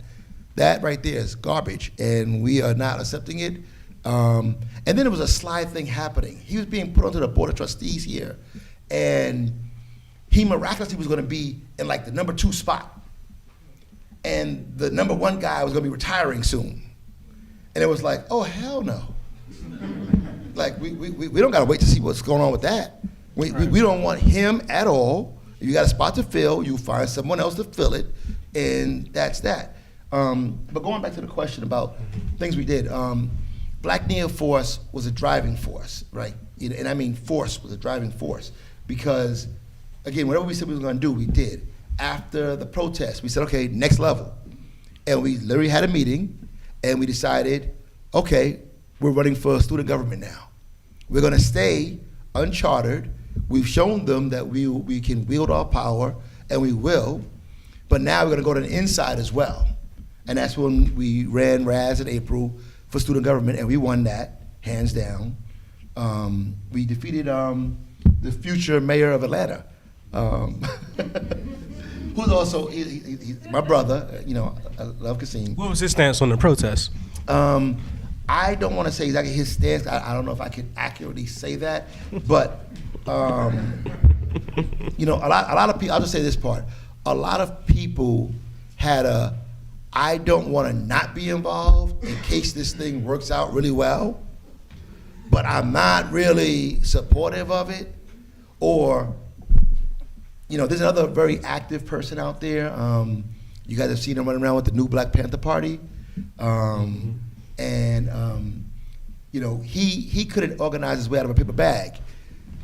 That right there is garbage, and we are not accepting it. And then there was a slide thing happening. He was being put onto the Board of Trustees here, and he miraculously was gonna be in like the number 2 spot. And the number 1 guy was gonna be retiring soon. And it was like, oh, hell no. Like, we don't gotta wait to see what's going on with that. We don't want him at all. You got a spot to fill, you find someone else to fill it, and that's that. But going back to the question about things we did, Black Nia F.O.R.C.E was a driving force, right? And I mean force was a driving force, because, again, whatever we said we were gonna do, we did. After the protest, we said, okay, next level. And we literally had a meeting, and we decided, okay, we're running for student government now. We're gonna stay unchartered. We've shown them that we can wield our power, and we will, but now we're gonna go to the inside as well. And that's when we ran Ras in April for student government, and we won that, hands down. We defeated the future mayor of Atlanta, who's also he's my brother, you know, I love Kasim.
What was his stance on the protest?
I don't want to say exactly his stance. I don't know if I can accurately say that, but you know, a lot of people. I'll just say this part. A lot of people had I don't want to not be involved in case this thing works out really well, but I'm not really supportive of it. Or, you know, there's another very active person out there. You guys have seen him running around with the new Black Panther Party. And you know, he couldn't organize his way out of a paper bag,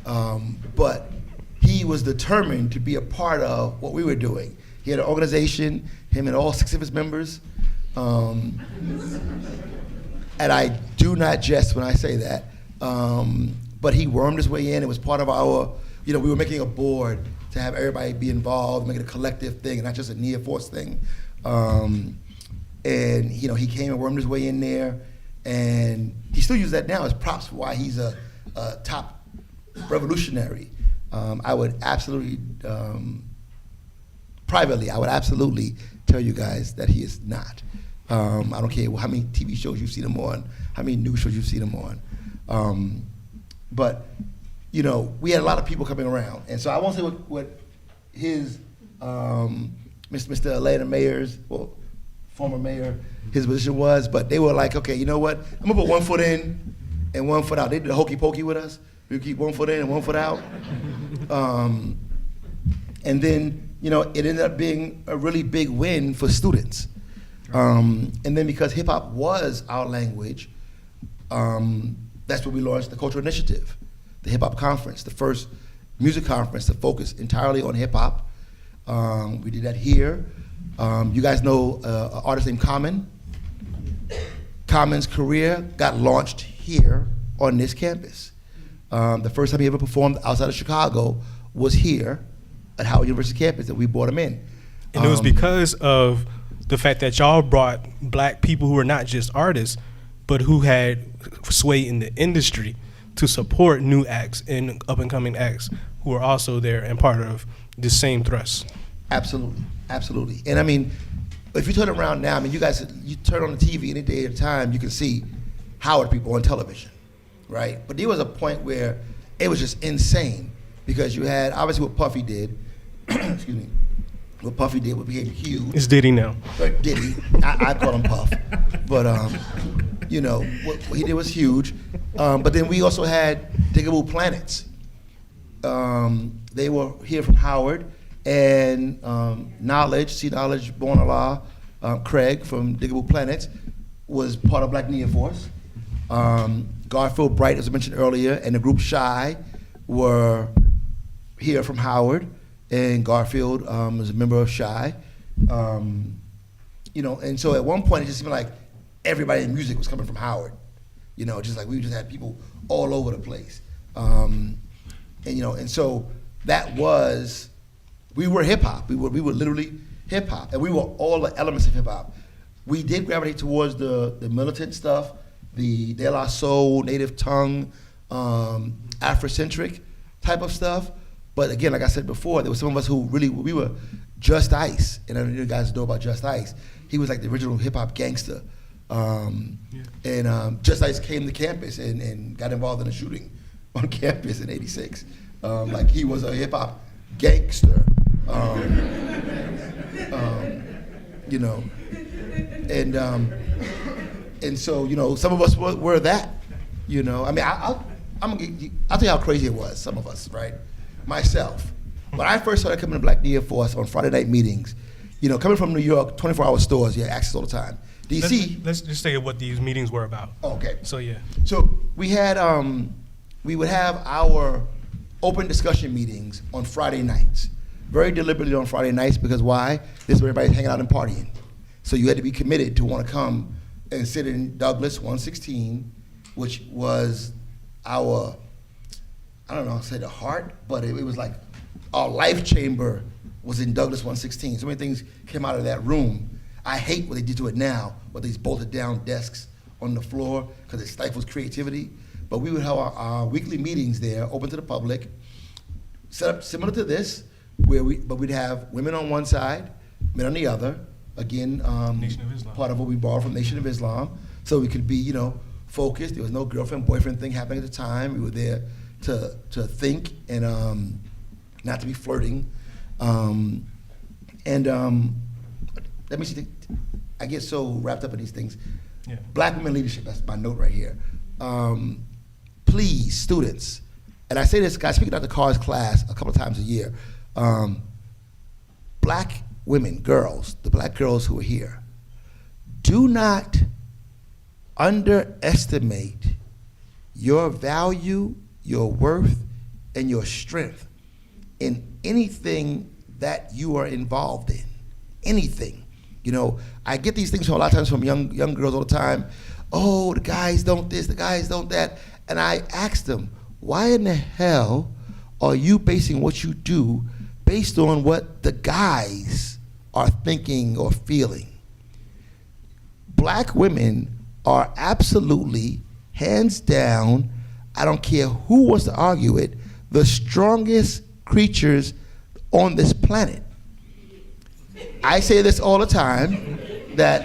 but he was determined to be a part of what we were doing. He had an organization, him and all 6 of his members, and I do not jest when I say that, but he wormed his way in. It was part of our, you know, we were making a board to have everybody be involved, make it a collective thing, and not just a Nia F.O.R.C.E thing. And you know, he came and wormed his way in there, and he still uses that now as props for why he's a top revolutionary. I would absolutely, privately, I would absolutely tell you guys that he is not. I don't care how many TV shows you've seen him on, how many news shows you've seen him on. But you know, we had a lot of people coming around, and so I won't say what his Mr. Atlanta mayor's, well, former mayor, his position was, but they were like, okay, you know what? I'm gonna put 1 foot in and 1 foot out. They did the hokey pokey with us. We keep 1 foot in and 1 foot out. And then, you know, it ended up being a really big win for students. And then because hip hop was our language, that's when we launched the Cultural Initiative, the hip hop conference, the first music conference to focus entirely on hip hop. We did that here. You guys know an artist named Common. Common's career got launched here on this campus. The first time he ever performed outside of Chicago was here at Howard University campus that we brought him in.
And it was because of the fact that y'all brought black people who were not just artists, but who had sway in the industry to support new acts and up-and-coming acts who are also there and part of the same thrust.
Absolutely, absolutely. And I mean, if you turn around now, I mean, you guys, you turn on the TV any day at a time, you can see Howard people on television, right? But there was a point where it was just insane because you had, obviously what Puffy did, excuse me, what Puffy did became huge.
It's Diddy now.
But Diddy, I call him Puff. But, you know, what he did was huge. But then we also had Diggable Planets. They were here from Howard, and Knowledge, C Knowledge, Born Allah, Craig from Diggable Planets was part of Black Nia F.O.R.C.E. Garfield Bright, as I mentioned earlier, and the group Shy were here from Howard, and Garfield was a member of Shy. And so at one point it just seemed like everybody in music was coming from Howard. Just like we just had people all over the place. And so that was, we were hip hop. We were literally hip hop, and we were all the elements of hip hop. We did gravitate towards the militant stuff, the De La Soul, native tongue, Afrocentric type of stuff. But again, like I said before, there were some of us who really, we were Just Ice, and I know you guys know about Just Ice. He was like the original hip hop gangster. And Just Ice came to campus and got involved in a shooting on campus in '86. Like he was a hip hop gangster. And so some of us were that. I mean, I'll tell you how crazy it was. Some of us, right? Myself, when I first started coming to Black Nia F.O.R.C.E. on Friday night meetings, coming from New York, 24-hour stores, you had access all the time. DC.
Let's just say what these meetings were about.
Oh, okay.
So yeah.
So we had we would have our open discussion meetings on Friday nights, very deliberately on Friday nights, because why? This is where everybody's hanging out and partying. So you had to be committed to want to come and sit in Douglas 116, which was our, I don't know, I'll say the heart, but it was like our life chamber was in Douglas 116. So many things came out of that room. I hate what they did to it now, where these bolted down desks on the floor because it stifles creativity. But we would have our weekly meetings there, open to the public, set up similar to this, but we'd have women on one side, men on the other. Again,
Nation of Islam.
Part of what we borrowed from Nation of Islam, so we could be, focused. There was no girlfriend, boyfriend thing happening at the time. We were there to think and not to be flirting. Let me see. I get so wrapped up in these things.
Yeah.
Black women leadership. That's my note right here. Please, students, and I say this, guys, speaking at the CARS class a couple of times a year. Black women, girls, the black girls who are here, do not underestimate your value, your worth, and your strength in anything that you are involved in. Anything. I get these things from a lot of times from young girls all the time. Oh, the guys don't this, the guys don't that. And I ask them, why in the hell are you basing what you do based on what the guys are thinking or feeling? Black women are absolutely, hands down, I don't care who wants to argue it, the strongest creatures on this planet. I say this all the time, that,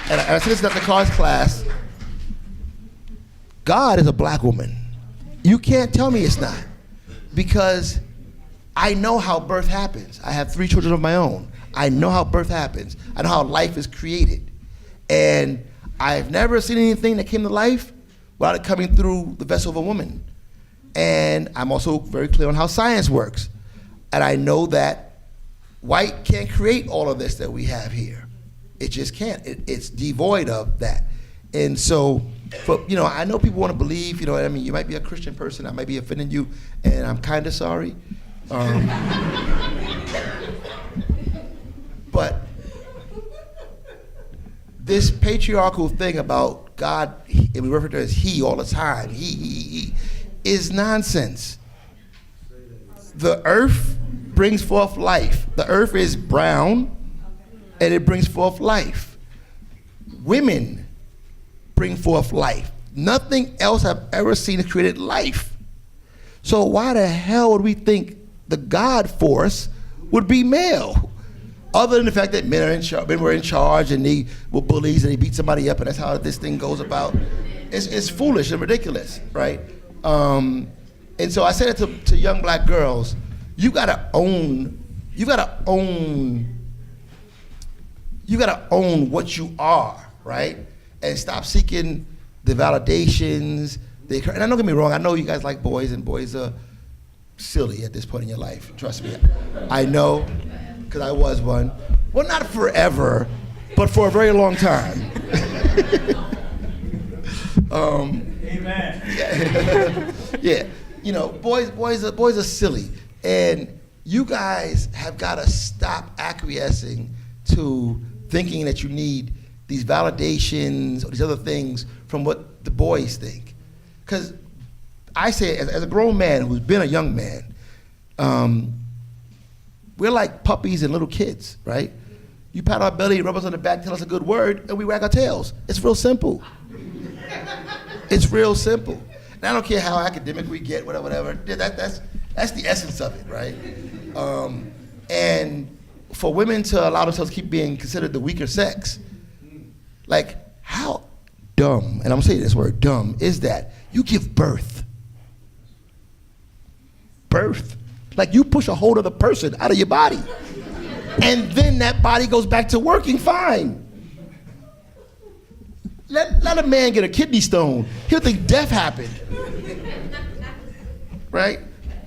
and I say this at the CARS class, God is a black woman. You can't tell me it's not, because I know how birth happens. I have 3 children of my own. I know how birth happens. I know how life is created. And I've never seen anything that came to life without it coming through the vessel of a woman. And I'm also very clear on how science works. And I know that white can't create all of this that we have here. It just can't. It's devoid of that. And so, I know people want to believe, you might be a Christian person, I might be offending you, and I'm kind of sorry. But this patriarchal thing about God, and we refer to it as he all the time, he, is nonsense. The earth brings forth life. The earth is brown, and it brings forth life. Women bring forth life. Nothing else I've ever seen has created life. So why the hell would we think the God force would be male? Other than the fact that men were in charge and they were bullies and they beat somebody up, and that's how this thing goes about. It's foolish and ridiculous, right? And so I said it to young black girls, you gotta own what you are, right? And stop seeking the validations. And don't get me wrong, I know you guys like boys, and boys are silly at this point in your life. Trust me. I know, because I was one. Well, not forever, but for a very long time.
Amen.
Yeah, you know, boys are silly, and you guys have got to stop acquiescing to thinking that you need these validations or these other things from what the boys think. Because I say, as a grown man who's been a young man, we're like puppies and little kids, right? You pat our belly, rub us on the back, tell us a good word, and we wag our tails. It's real simple. It's real simple. And I don't care how academic we get, whatever. That's the essence of it, right? And for women to allow themselves to keep being considered the weaker sex, like how dumb, and I'm gonna say this word, dumb, is that? You give birth. Birth. Like you push a whole other person out of your body. And then that body goes back to working fine. Let a man get a kidney stone. He'll think death happened. Right?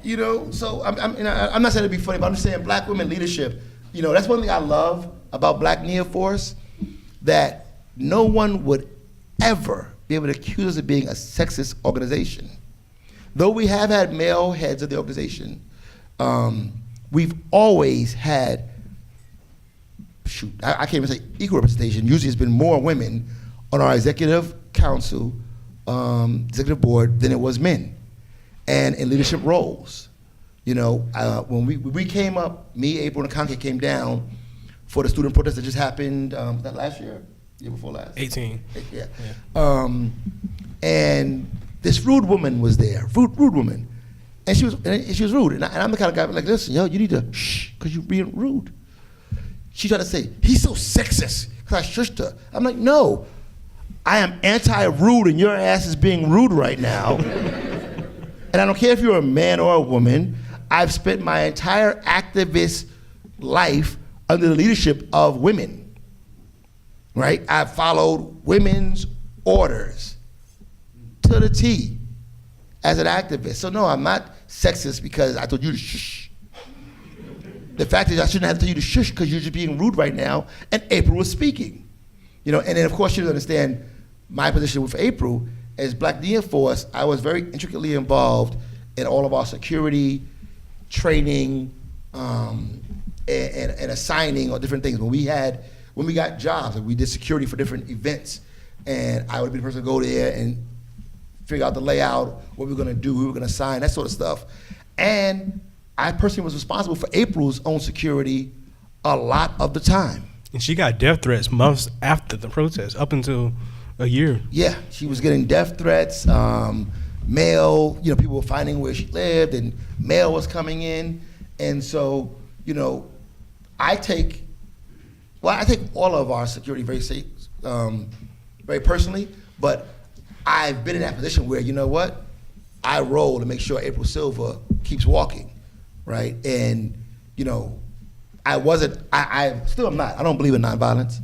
You know, so I'm not saying to be funny, but I'm just saying black women leadership, you know, that's one thing I love about Black Nia F.O.R.C.E, that no one would ever be able to accuse us of being a sexist organization. Though we have had male heads of the organization, we've always had, I can't even say equal representation. Usually it's been more women on our executive council, executive board than it was men, and in leadership roles. You know, when we came up, me, April, and Conke came down for the student protest that just happened, was that last year? Year before last?
18.
Yeah. And this rude woman was there, rude woman. And she was rude. And I'm the kind of guy like, listen, yo, you need to shh, because you're being rude. She tried to say, he's so sexist, because I shushed her. I'm like, no, I am anti-rude, and your ass is being rude right now. And I don't care if you're a man or a woman, I've spent my entire activist life under the leadership of women, right? I've followed women's orders to the T as an activist. So no, I'm not sexist because I told you to shush. The fact is I shouldn't have to tell you to shush because you're just being rude right now, and April was speaking. You know, and then of course you understand my position with April. As Black Nia F.O.R.C.E, I was very intricately involved in all of our security, training, and assigning or different things. When we got jobs, and we did security for different events, and I would be the person to go there and figure out the layout, what we were gonna do, who we were gonna sign, that sort of stuff. And I personally was responsible for April's own security a lot of the time.
And she got death threats months after the protest, up until a year.
Yeah, she was getting death threats, mail, you know, people were finding where she lived, and mail was coming in. And so, you know, I take all of our security very personally, but I've been in that position where, you know what, I roll to make sure April Silva keeps walking, right? And, you know, I still am not, I don't believe in nonviolence.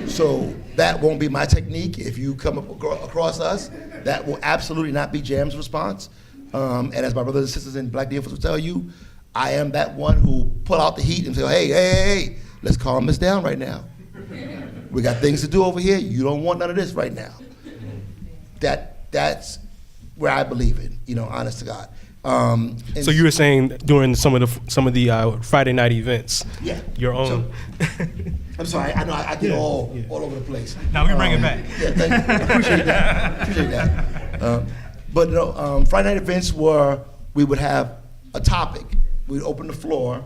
So that won't be my technique. If you come across us, that will absolutely not be Jam's response. And as my brothers and sisters in Black Nia F.O.R.C.E will tell you, I am that one who pull out the heat and say, hey, let's calm this down right now. We got things to do over here. You don't want none of this right now. That's where I believe in, you know, honest to God.
So you were saying during some of the Friday night events,
yeah,
your own.
So, I'm sorry, I know I get all over the place.
Now we bring it back.
Yeah, thank you. Appreciate that. But no, Friday night events were, we would have a topic. We'd open the floor,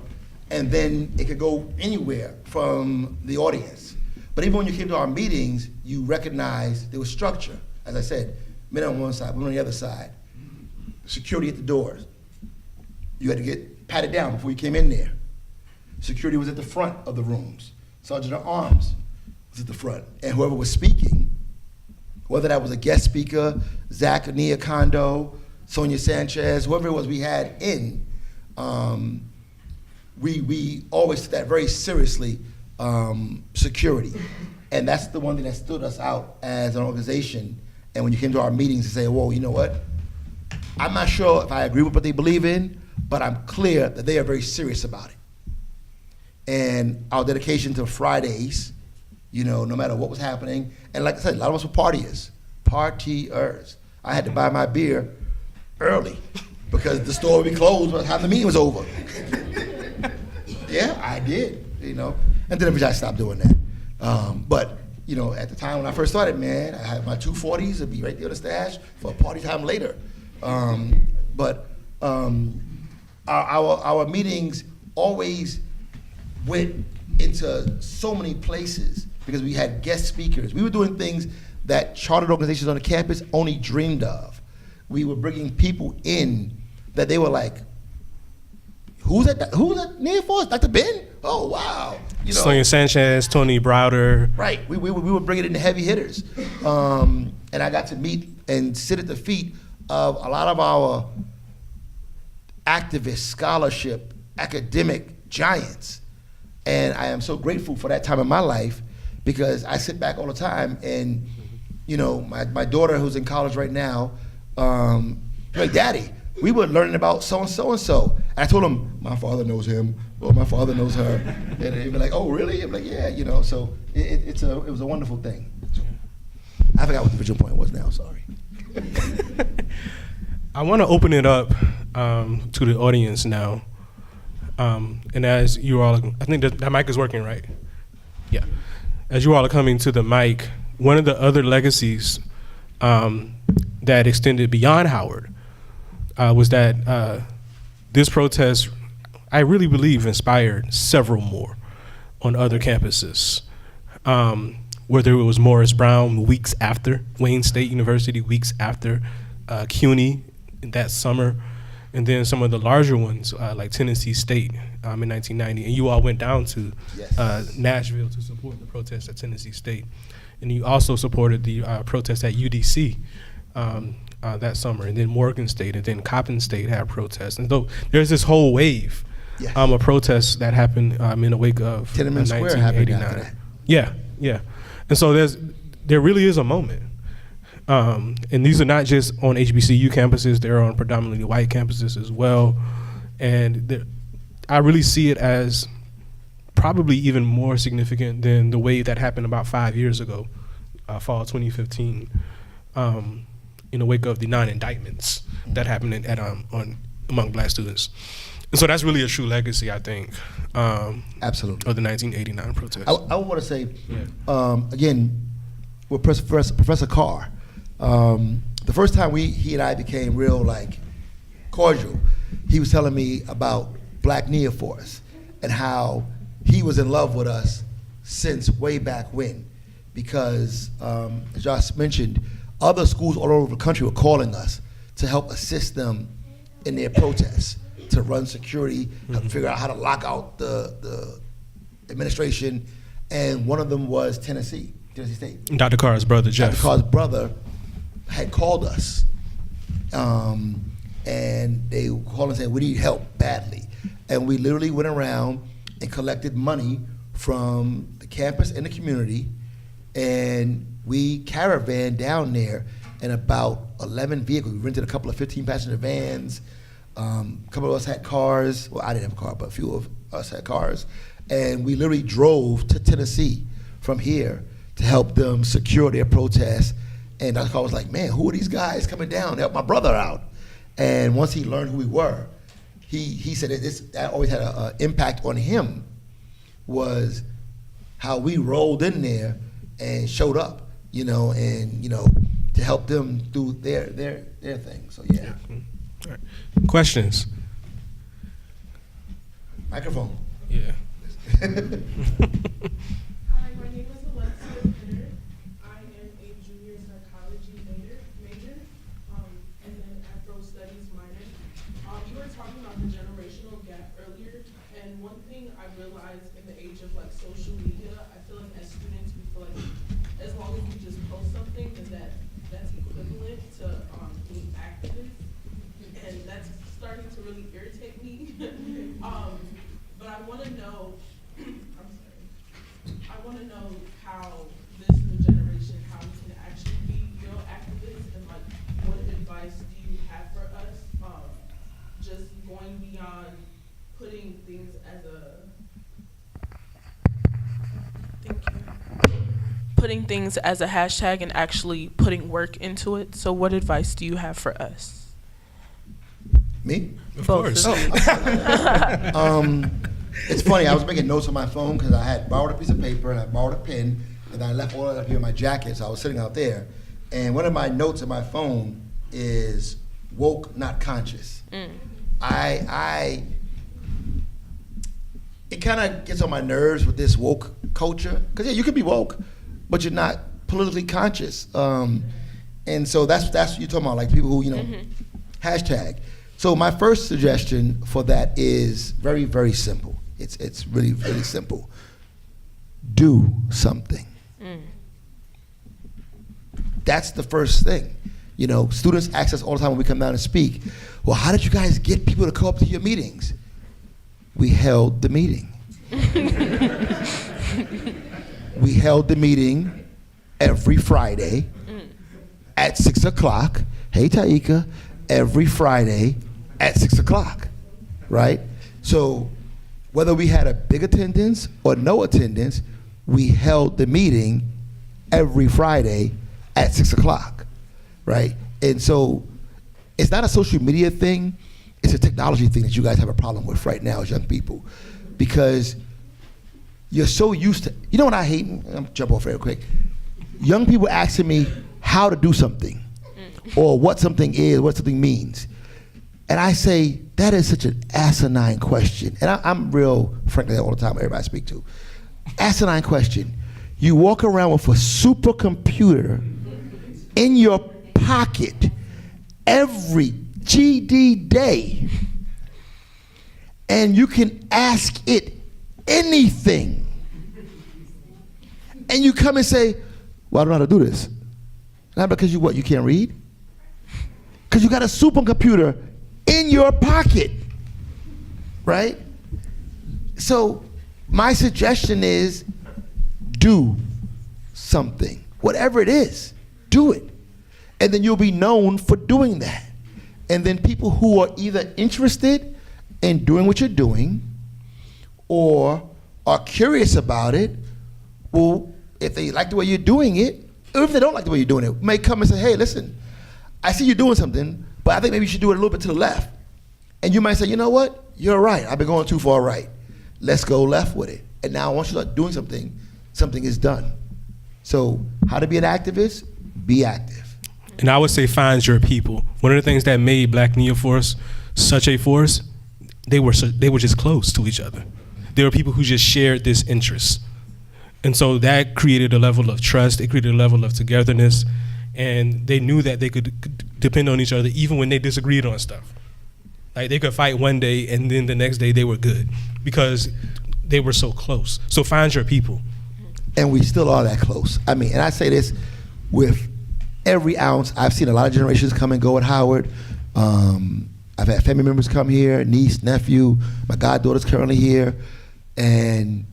and then it could go anywhere from the audience. But even when you came to our meetings, you recognized there was structure. As I said, men on one side, women on the other side. Security at the doors. You had to get patted down before you came in there. Security was at the front of the rooms. Sergeant at Arms was at the front. And whoever was speaking, whether that was a guest speaker, Zach Nia Kondo, Sonia Sanchez, whoever it was we had in, we always took that very seriously, security. And that's the one thing that stood us out as an organization. And when you came to our meetings to say, whoa, you know what? I'm not sure if I agree with what they believe in, but I'm clear that they are very serious about it. And our dedication to Fridays, you know, no matter what was happening, and like I said, a lot of us were partiers. I had to buy my beer early because the store would be closed by the time the meeting was over. Yeah, I did, you know. And then eventually I stopped doing that. But, you know, at the time when I first started, man, I had my 240s, it'd be right there in the stash for a party time later. Our meetings always went into so many places because we had guest speakers. We were doing things that chartered organizations on the campus only dreamed of. We were bringing people in that they were like, who's that Nia F.O.R.C.E? Dr. Ben? Oh, wow. You know,
Sonia Sanchez, Tony Browder.
right, we were bringing in the heavy hitters. And I got to meet and sit at the feet of a lot of our activist, scholarship, academic giants. And I am so grateful for that time in my life because I sit back all the time and, you know, my daughter who's in college right now, like, Daddy, we were learning about so-and-so and so. And I told him, my father knows him, or my father knows her. And they'd be like, oh, really? I'm like, yeah, you know, so it was a wonderful thing. I forgot what the original point was now, sorry.
I want to open it up to the audience now. And as you all, I think that mic is working, right? Yeah. As you all are coming to the mic, one of the other legacies that extended beyond Howard was that this protest, I really believe, inspired several more on other campuses. Whether it was Morris Brown weeks after, Wayne State University weeks after, CUNY that summer, and then some of the larger ones like Tennessee State in 1990. And you all went down to Nashville to support the protest at Tennessee State. And you also supported the protest at UDC that summer, and then Morgan State, and then Coppin State had protests. And so there's this whole wave of protests that happened in the wake of
Tiananmen Square happened after
1989.
that.
Yeah. And so there really is a moment. And these are not just on HBCU campuses, they're on predominantly white campuses as well. And I really see it as probably even more significant than the wave that happened about 5 years ago, fall 2015, in the wake of the non-indictments that happened among Black students. And so that's really a true legacy, I think,
Absolutely.
of the 1989 protests.
I want to say, again, with Professor Carr, the first time he and I became real, like, cordial, he was telling me about Black Nia F.O.R.C.E and how he was in love with us since way back when. Because, as Josh mentioned, other schools all over the country were calling us to help assist them in their protests, to run security, help figure out how to lock out the administration. And one of them was Tennessee State.
Dr. Carr's brother, Jeff.
Dr. Carr's brother had called us, and they called and said, we need help badly. And we literally went around and collected money from the campus and the community, and we caravaned down there in about 11 vehicles. We rented a couple of 15-passenger vans. A couple of us had cars. Well, I didn't have a car, but a few of us had cars. And we literally drove to Tennessee from here to help them secure their protest. And Dr. Carr was like, man, who are these guys coming down to help my brother out? And once he learned who we were, he said that always had an impact on him, was how we rolled in there and showed up, to help them do their thing. So yeah.
All right. Questions?
Microphone.
Yeah.
Hi, my name is Alexia Pinner. I am a junior psychology major, and then Afro studies minor. You were talking about the generational gap earlier, and one thing I realized in the age of like social media, I feel like as students we feel like as long as we just post something, then that's equivalent to being activists, and that's starting to really irritate me. But I want to know. I want to know how this new generation, how we can actually be real activists, and like what advice do you have for us things as a hashtag and actually putting work into it. So what advice do you have for us?
Me?
Of
Both
course.
of you.
It's funny, I was making notes on my phone because I had borrowed a piece of paper and I borrowed a pen and I left all that up here in my jacket, so I was sitting out there. And one of my notes on my phone is woke, not conscious. It kind of gets on my nerves with this woke culture. Because yeah, you can be woke, but you're not politically conscious. And so that's what you're talking about, like people who, hashtag. So my first suggestion for that is very, very simple. It's really, really simple. Do something. That's the first thing. Students ask us all the time when we come down and speak, well, how did you guys get people to come up to your meetings? We held the meeting. We held the meeting every Friday at 6 o'clock. Hey, Taika, every Friday at 6 o'clock, right? So whether we had a big attendance or no attendance, we held the meeting every Friday at 6 o'clock, right? And so it's not a social media thing, it's a technology thing that you guys have a problem with right now as young people. Because you're so used to, you know what I hate? I'm gonna jump off real quick. Young people asking me how to do something, or what something is, what something means. And I say, that is such an asinine question. And I'm real frank with that all the time, everybody I speak to. Asinine question. You walk around with a supercomputer in your pocket every GD day, and you can ask it anything. And you come and say, well, I don't know how to do this. Not because you can't read? Because you got a supercomputer in your pocket, right? So my suggestion is do something. Whatever it is, do it. And then you'll be known for doing that. And then people who are either interested in doing what you're doing or are curious about it, will, if they like the way you're doing it, or if they don't like the way you're doing it, may come and say, hey, listen, I see you doing something, but I think maybe you should do it a little bit to the left. And you might say, you know what? You're right. I've been going too far right. Let's go left with it. And now once you start doing something, something is done. So how to be an activist? Be active.
And I would say find your people. One of the things that made Black Nia F.O.R.C.E such a force, they were just close to each other. There were people who just shared this interest. And so that created a level of trust, it created a level of togetherness, and they knew that they could depend on each other even when they disagreed on stuff. Like they could fight one day and then the next day they were good because they were so close. So find your people.
And we still are that close. I mean, and I say this with every ounce. I've seen a lot of generations come and go at Howard. I've had family members come here, niece, nephew, my goddaughter's currently here, and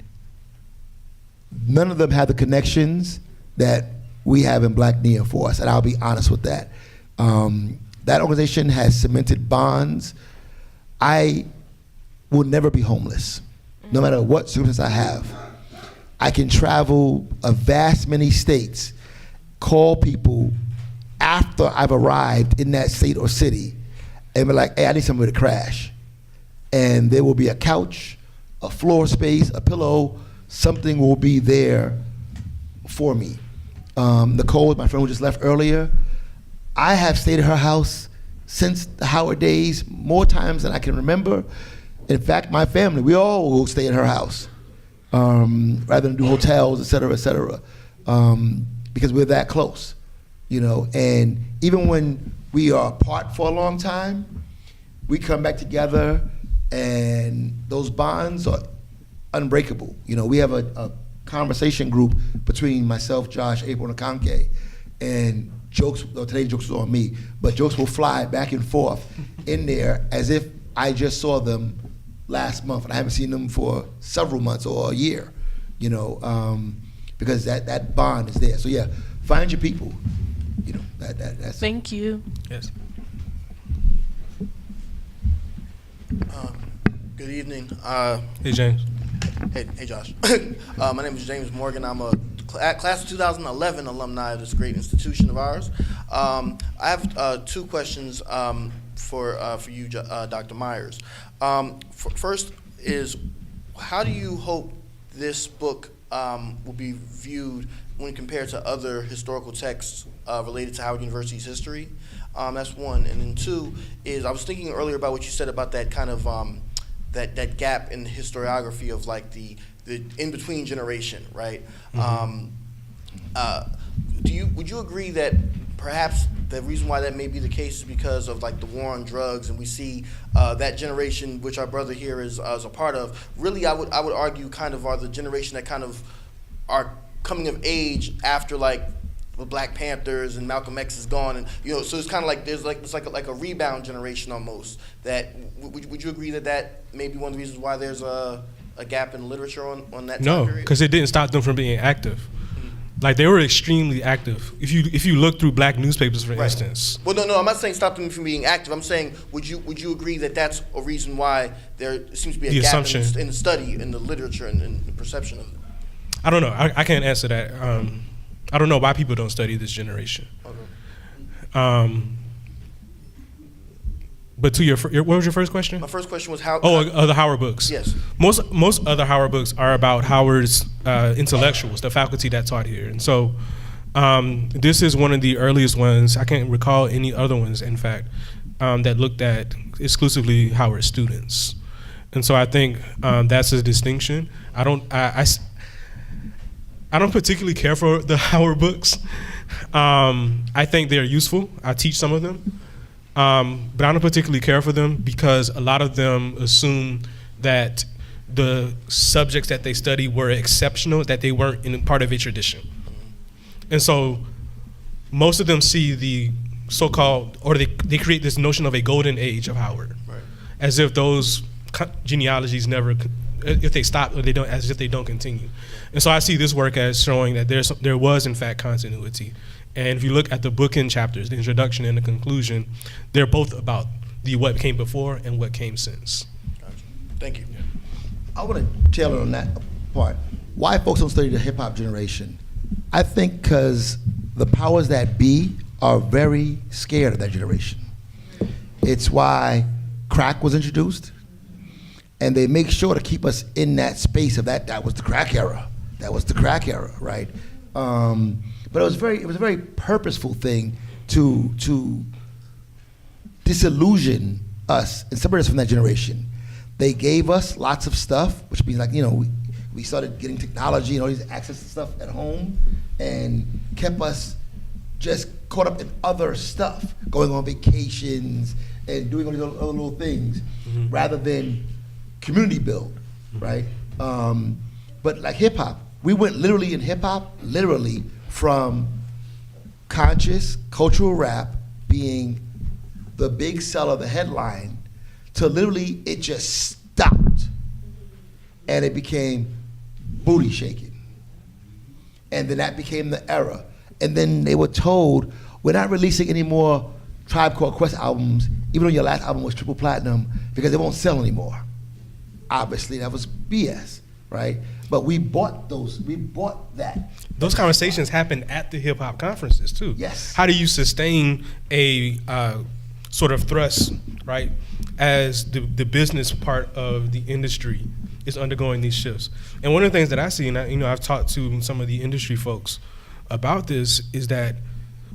none of them have the connections that we have in Black Nia F.O.R.C.E, and I'll be honest with that. That organization has cemented bonds. I will never be homeless, no matter what circumstance I have. I can travel a vast many states, call people after I've arrived in that state or city, and be like, hey, I need somewhere to crash. And there will be a couch, a floor space, a pillow, something will be there for me. Nicole, my friend who just left earlier, I have stayed at her house since the Howard days more times than I can remember. In fact, my family, we all will stay at her house rather than do hotels, et cetera, because we're that close, you know. And even when we are apart for a long time, we come back together and those bonds are unbreakable. You know, we have a conversation group between myself, Josh, April, and Akanke, and jokes, well, today's jokes was on me, but jokes will fly back and forth in there as if I just saw them last month and I haven't seen them for several months or a year, you know, because that bond is there. So yeah, find your people, you know, that's.
Thank you.
Yes.
Good evening.
Hey, James.
Hey, Josh. My name is James Morgan. I'm a class of 2011 alumni of this great institution of ours. I have two questions for you, Dr. Myers. First is, how do you hope this book will be viewed when compared to other historical texts related to Howard University's history? That's one. And then two is, I was thinking earlier about what you said about that kind of that gap in the historiography of like the in-between generation, right?
Mm-hmm.
Would you agree that perhaps the reason why that may be the case is because of like the war on drugs, and we see that generation, which our brother here is a part of, really I would argue kind of are the generation that kind of are coming of age after like the Black Panthers and Malcolm X is gone, and so it's kind of like it's like a rebound generation almost. That would you agree that may be one of the reasons why there's a gap in literature on that time
No,
period?
because it didn't stop them from being active. Like, they were extremely active. If you look through black newspapers, for instance.
Well, no, I'm not saying stop them from being active. I'm saying, would you agree that that's a reason why there seems to be a gap in the study, in the literature, and the perception of it?
I don't know. I can't answer that. I don't know why people don't study this generation.
Okay.
But to what was your first question?
My first question was how.
The Howard books.
Yes.
Most other Howard books are about Howard's intellectuals, the faculty that taught here, and so this is one of the earliest ones. I can't recall any other ones, in fact, that looked at exclusively Howard students, and so I think that's a distinction. I don't particularly care for the Howard books. I think they're useful. I teach some of them. But I don't particularly care for them because a lot of them assume that the subjects that they study were exceptional, that they weren't in part of a tradition. And so most of them see the so-called, or they create this notion of a golden age of Howard,
Right.
as if those genealogies never, if they stop, or they don't, as if they don't continue. And so I see this work as showing that there was in fact continuity. And if you look at the bookend chapters, the introduction and the conclusion, they're both about what came before and what came since.
Gotcha. Thank you.
I want to tailor on that part. Why folks don't study the hip hop generation? I think because the powers that be are very scared of that generation. It's why crack was introduced, and they make sure to keep us in that space of that was the crack era. That was the crack era, right? But it was a very purposeful thing to disillusion us and separate us from that generation. They gave us lots of stuff, which means we started getting technology and all these access to stuff at home, and kept us just caught up in other stuff, going on vacations and doing all these other little things, rather than community build, right? But like hip hop, we went literally in hip hop, from conscious cultural rap being the big seller, the headline, to literally it just stopped, and it became booty shaking, and then that became the era. And then they were told, we're not releasing any more Tribe Called Quest albums, even though your last album was triple platinum, because they won't sell anymore. Obviously, that was BS, right? But we bought that.
Those conversations happened at the hip hop conferences too.
Yes.
How do you sustain a sort of thrust, right, as the business part of the industry is undergoing these shifts? And one of the things that I see, and I've talked to some of the industry folks about this, is that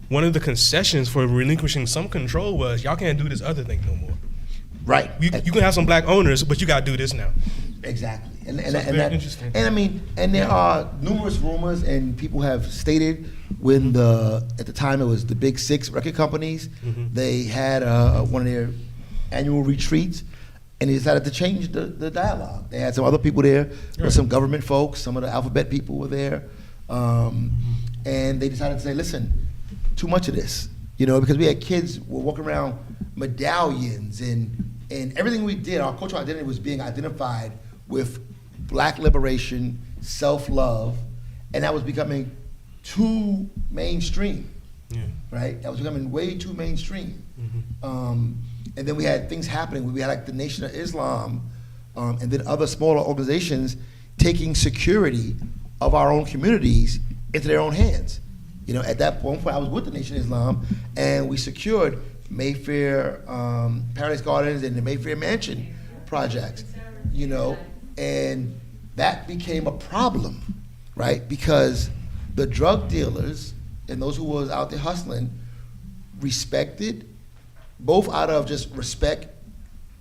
one of the concessions for relinquishing some control was, y'all can't do this other thing no more.
Right.
You can have some black owners, but you got to do this now.
Exactly. And
So it's very interesting.
And there are numerous rumors, and people have stated when at the time it was the Big Six record companies, they had one of their annual retreats, and they decided to change the dialogue. They had some other people there, some government folks, some of the alphabet people were there, and they decided to say, listen, too much of this, because we had kids were walking around medallions and everything we did, our cultural identity was being identified with black liberation, self-love, and that was becoming too mainstream, right? That was becoming way too mainstream. And then we had things happening. We had like the Nation of Islam and then other smaller organizations taking security of our own communities into their own hands. You know, at that point, I was with the Nation of Islam, and we secured Mayfair Paradise Gardens and the Mayfair Mansion projects, you know, and that became a problem, right? Because the drug dealers and those who was out there hustling respected, both out of just respect,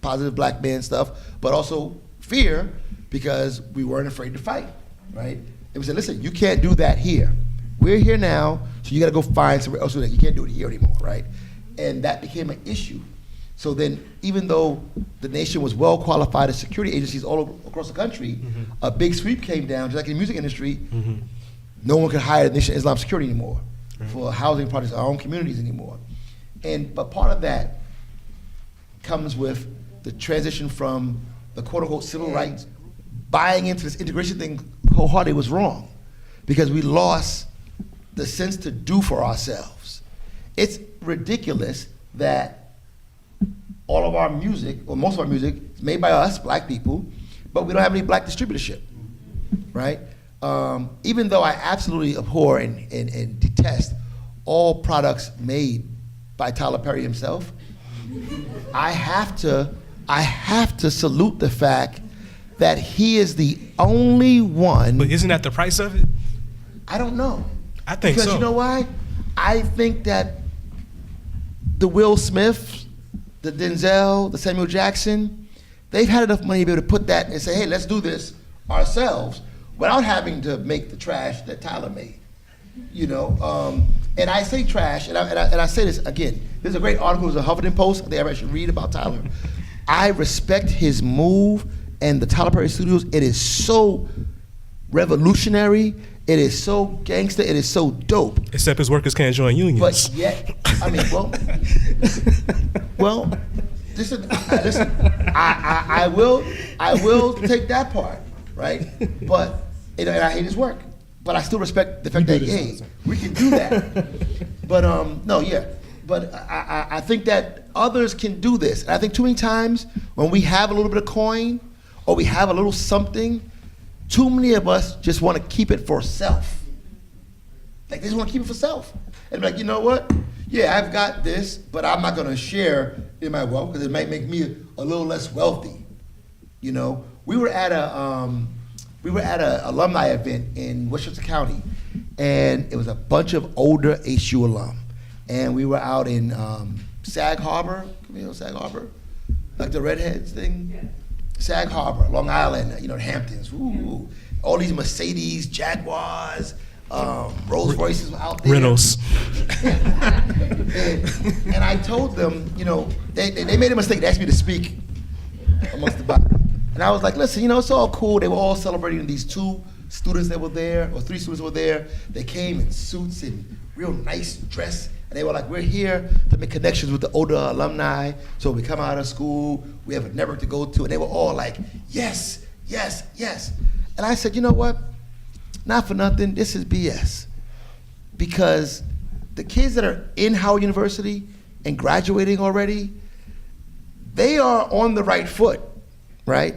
positive black man stuff, but also fear, because we weren't afraid to fight, right? And we said, listen, you can't do that here. We're here now, so you gotta go find somewhere else. You can't do it here anymore, right? And that became an issue. So then, even though the nation was well qualified as security agencies all across the country, a big sweep came down, just like in the music industry. No one could hire the Nation of Islam security anymore for housing projects, our own communities anymore. But part of that comes with the transition from the quote unquote civil rights. Buying into this integration thing wholeheartedly was wrong, because we lost the sense to do for ourselves. It's ridiculous that all of our music, or most of our music, is made by us, black people, but we don't have any black distributorship, right? Even though I absolutely abhor and detest all products made by Tyler Perry himself, I have to salute the fact that he is the only one.
But isn't that the price of it?
I don't know.
I think
because
so.
You know why? I think that the Will Smith, the Denzel, the Samuel Jackson, they've had enough money to be able to put that and say, hey, let's do this ourselves without having to make the trash that Tyler made. You know, and I say trash, and I say this again. There's a great article in the Huffington Post that everybody should read about Tyler. I respect his move and the Tyler Perry Studios. It is so revolutionary. It is so gangster. It is so dope.
Except his workers can't join unions.
But yet, I mean, well, listen, I will take that part, right? But and I hate his work, but I still respect the fact that hey, we can do that. But no, yeah. But I think that others can do this. And I think too many times when we have a little bit of coin or we have a little something, too many of us just want to keep it for self. Like they just want to keep it for self. And be like, you know what? Yeah, I've got this, but I'm not going to share in my wealth because it might make me a little less wealthy. You know, we were at a alumni event in Westchester County, and it was a bunch of older HU alum. And we were out in Sag Harbor, you know Sag Harbor? Like the redheads thing? Yeah. Sag Harbor, Long Island, you know, the Hamptons. Ooh, all these Mercedes, Jaguars, Rolls Royces out there.
Reynolds.
and I told them, you know, they made a mistake. They asked me to speak amongst the body. And I was like, listen, you know, it's all cool. They were all celebrating these 2 students that were there, or 3 students that were there. They came in suits and real nice dress. And they were like, we're here to make connections with the older alumni. So we come out of school, we have a network to go to. And they were all like, yes, yes, yes. And I said, you know what? Not for nothing, this is BS. Because the kids that are in Howard University and graduating already, they are on the right foot, right?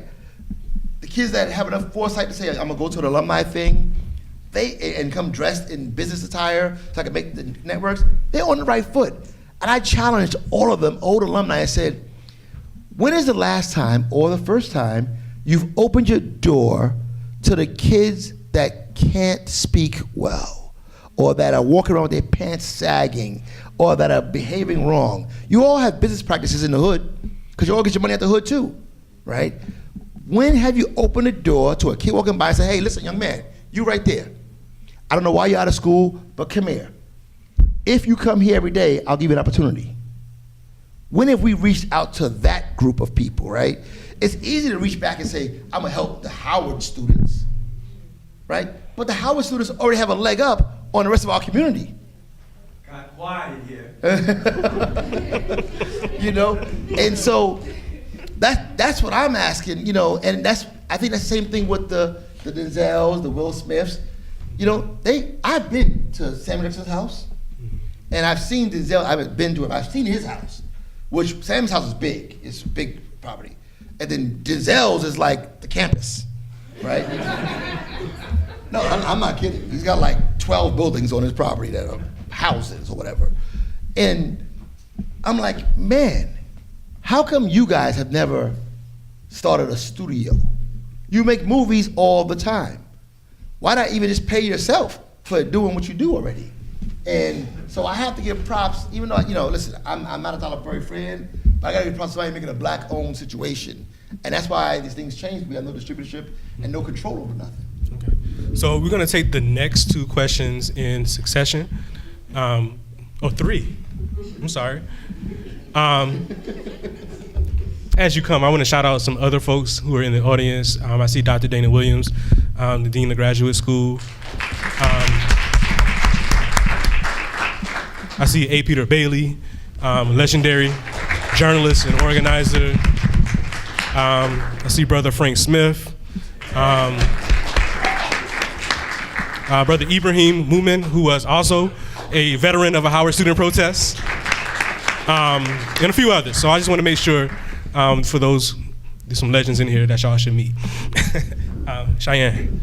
The kids that have enough foresight to say, I'm gonna go to an alumni thing, and come dressed in business attire so I can make the networks, they're on the right foot. And I challenged all of them, old alumni, I said, when is the last time or the first time you've opened your door to the kids that can't speak well, or that are walking around with their pants sagging, or that are behaving wrong? You all have business practices in the hood, because you all get your money at the hood too, right? When have you opened the door to a kid walking by and say, hey, listen, young man, you right there. I don't know why you're out of school, but come here. If you come here every day, I'll give you an opportunity. When have we reached out to that group of people, right? It's easy to reach back and say, I'm gonna help the Howard students, right? But the Howard students already have a leg up on the rest of our community.
Got quiet in here.
You know, and so that's what I'm asking, you know, and I think that's the same thing with the Denzels, the Will Smiths. You know, I've been to Samuel Jackson's house, and I've seen Denzel. I haven't been to him. I've seen his house, which Sam's house is big. It's a big property, And then Denzel's is like the campus, right? No, I'm not kidding. He's got like 12 buildings on his property that are houses or whatever. And I'm like, man, how come you guys have never started a studio? You make movies all the time. Why not even just pay yourself for doing what you do already? And so I have to give props, even though, listen, I'm not a Tyler Perry friend, but I gotta give props to somebody making a black-owned situation. And that's why these things change. We have no distributorship and no control over nothing.
Okay. So we're gonna take the next two questions in succession, or three, I'm sorry. As you come, I want to shout out some other folks who are in the audience. I see Dr. Dana Williams, the Dean of Graduate School. I see A. Peter Bailey, legendary journalist and organizer. I see Brother Frank Smith. Brother Ibrahim Moomin, who was also a veteran of a Howard student protest. And a few others. So I just want to make sure for those, there's some legends in here that y'all should meet. Cheyenne.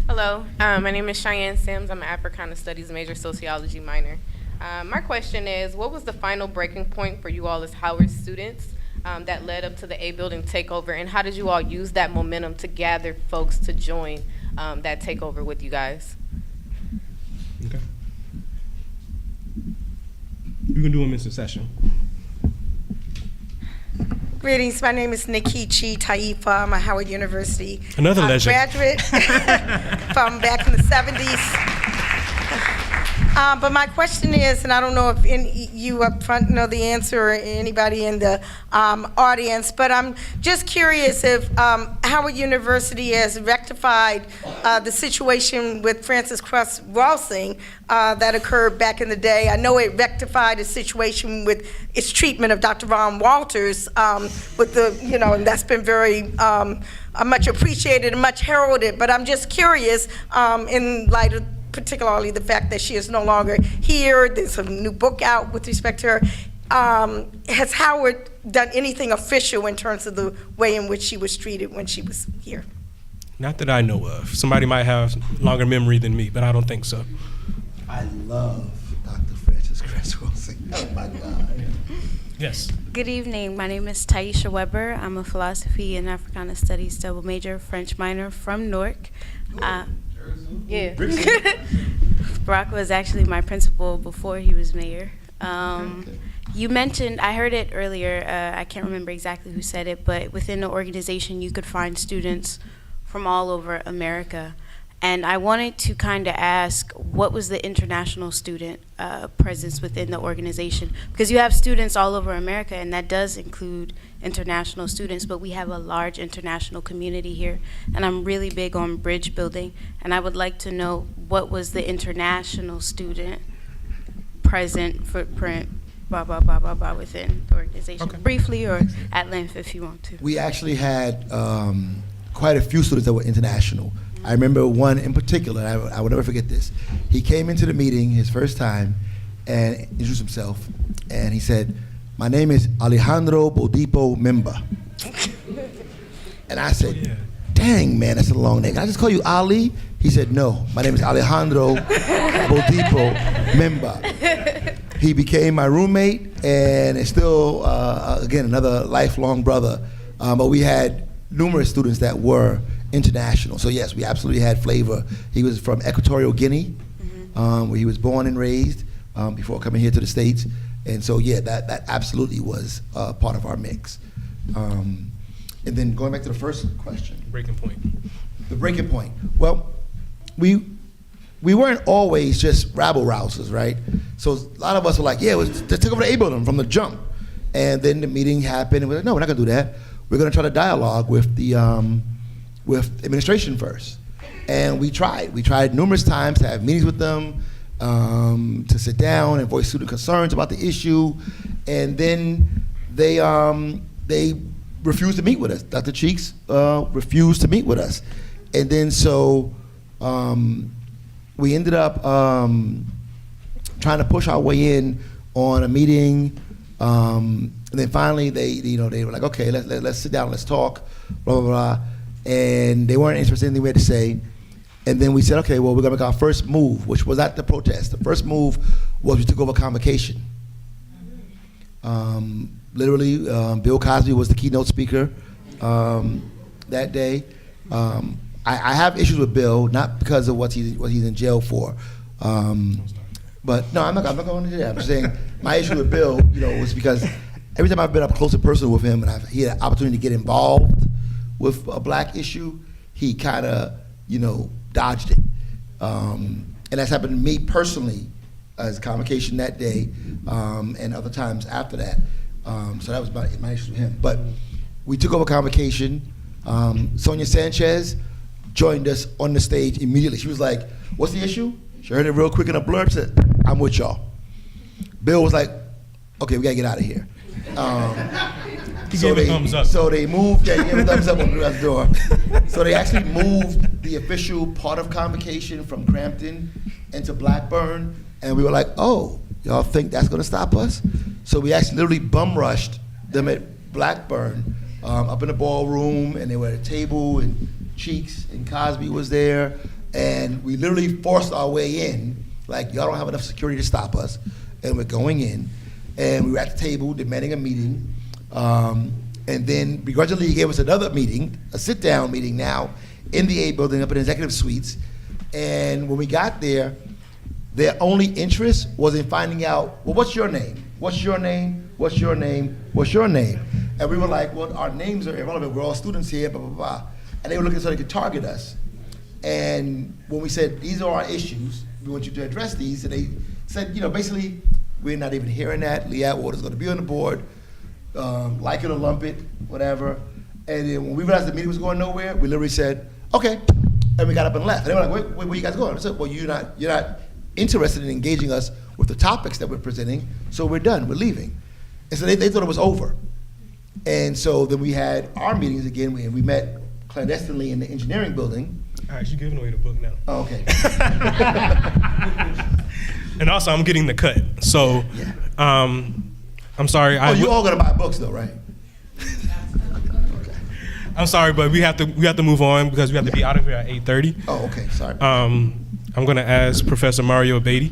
Hello, my name is Cheyenne Sims. I'm an Africana Studies major, sociology minor. My question is, what was the final breaking point for you all as Howard students that led up to the A building takeover, and how did you all use that momentum to gather folks to join that takeover with you guys?
Okay. You can do them in succession.
Greetings, my name is Nikichi Taifa. I'm a Howard University
Another legend.
graduate from back in the 70s. But my question is, and I don't know if you up front know the answer or anybody in the audience, but I'm just curious if Howard University has rectified the situation with Francis Cress Walsing that occurred back in the day. I know it rectified a situation with its treatment of Dr. Ron Walters with the, and that's been very much appreciated and much heralded, but I'm just curious in light of particularly the fact that she is no longer here. There's a new book out with respect to her. Has Howard done anything official in terms of the way in which she was treated when she was here?
Not that I know of. Somebody might have longer memory than me, but I don't think so.
I love Dr. Francis Cress Walsing. Oh my God.
Yes.
Good evening. My name is Taisha Weber. I'm a philosophy and Africana Studies double major, French minor from Newark. Yeah. Baraka was actually my principal before he was mayor. You mentioned, I heard it earlier, I can't remember exactly who said it, but within the organization you could find students from all over America. And I wanted to kind of ask, what was the international student presence within the organization? Because you have students all over America, and that does include international students, but we have a large international community here, and I'm really big on bridge building, and I would like to know what was the international student present footprint, within the organization,
Okay.
briefly or at length if you want to.
We actually had quite a few students that were international. I remember one in particular, I will never forget this. He came into the meeting his first time and introduced himself, and he said, "My name is Alejandro Bodipo Memba." And I said,
yeah.
"Dang, man, that's a long name. Can I just call you Ali?" He said, "No, my name is Alejandro Bodipo Memba." He became my roommate, and is still, again, another lifelong brother. But we had numerous students that were international. So yes, we absolutely had flavor. He was from Equatorial Guinea, where he was born and raised before coming here to the States. And so yeah, that absolutely was part of our mix. And then going back to the first question.
Breaking point.
The breaking point. Well, we weren't always just rabble-rousers, right? So a lot of us were like, yeah, let's take over the A building from the jump. And then the meeting happened, and we're like, no, we're not gonna do that. We're gonna try to dialogue with the administration first. And we tried numerous times to have meetings with them, to sit down and voice student concerns about the issue. And then they refused to meet with us. Dr. Cheeks refused to meet with us. And then so we ended up trying to push our way in on a meeting And then finally, they were like, okay, let's sit down, let's talk, blah, blah, blah. And they weren't interested in anything we had to say. And then we said, okay, well, we're gonna make our first move, which was not the protest. The first move was we took over convocation. Literally, Bill Cosby was the keynote speaker that day. I have issues with Bill, not because of what he's in jail for. But no, I'm not going to do that. I'm just saying my issue with Bill, was because every time I've been up close and personal with him and he had an opportunity to get involved with a black issue, he kind of, dodged it. And that's happened to me personally as convocation that day and other times after that. So that was my issue with him. But we took over convocation. Sonia Sanchez joined us on the stage immediately. She was like, what's the issue? She heard it real quick in a blurb, said, I'm with y'all. Bill was like, okay, we gotta get out of here.
He gave a thumbs up.
So they moved, he gave a thumbs up on the door. So they actually moved the official part of convocation from Crampton into Blackburn, and we were like, oh, y'all think that's gonna stop us? So we actually literally bum rushed them at Blackburn, up in the ballroom, and they were at a table, and Cheeks and Cosby was there, and we literally forced our way in, like, y'all don't have enough security to stop us, and we're going in, and we were at the table demanding a meeting, and then begrudgingly he gave us another meeting, a sit-down meeting now, in the A building up in executive suites, and when we got there, their only interest was in finding out, well, what's your name? What's your name? What's your name? What's your name? And we were like, well, our names are irrelevant. We're all students here, blah, blah, blah. And they were looking so they could target us. And when we said, these are our issues, we want you to address these, and they said, basically, we're not even hearing that. Lee Atwater is going to be on the board, like it or lump it, whatever. And then when we realized the meeting was going nowhere, we literally said, okay. And we got up and left. And they were like, where you guys going? I said, well, you're not interested in engaging us with the topics that we're presenting, so we're done, we're leaving. And so they thought it was over. And so then we had our meetings again, we met clandestinely in the engineering building.
All right, you're giving away the book now.
Oh, okay.
And also, I'm getting the cut. So,
Yeah.
I'm sorry.
You all gonna buy books though, right?
I'm sorry, but we have to move on because we have to be out of here at 8:30.
Oh, okay, sorry.
I'm gonna ask Professor Mario Abedi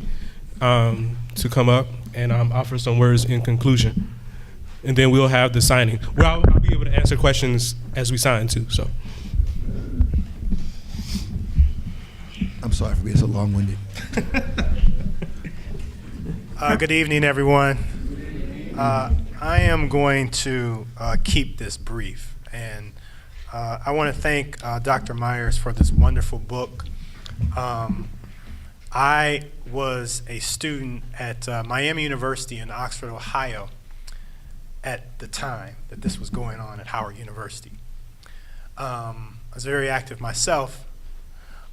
to come up and offer some words in conclusion. And then we'll have the signing. Well, I'll be able to answer questions as we sign too, so.
I'm sorry for being so long-winded.
Good evening, everyone. I am going to keep this brief, and I want to thank Dr. Myers for this wonderful book. I was a student at Miami University in Oxford, Ohio, at the time that this was going on at Howard University. I was very active myself,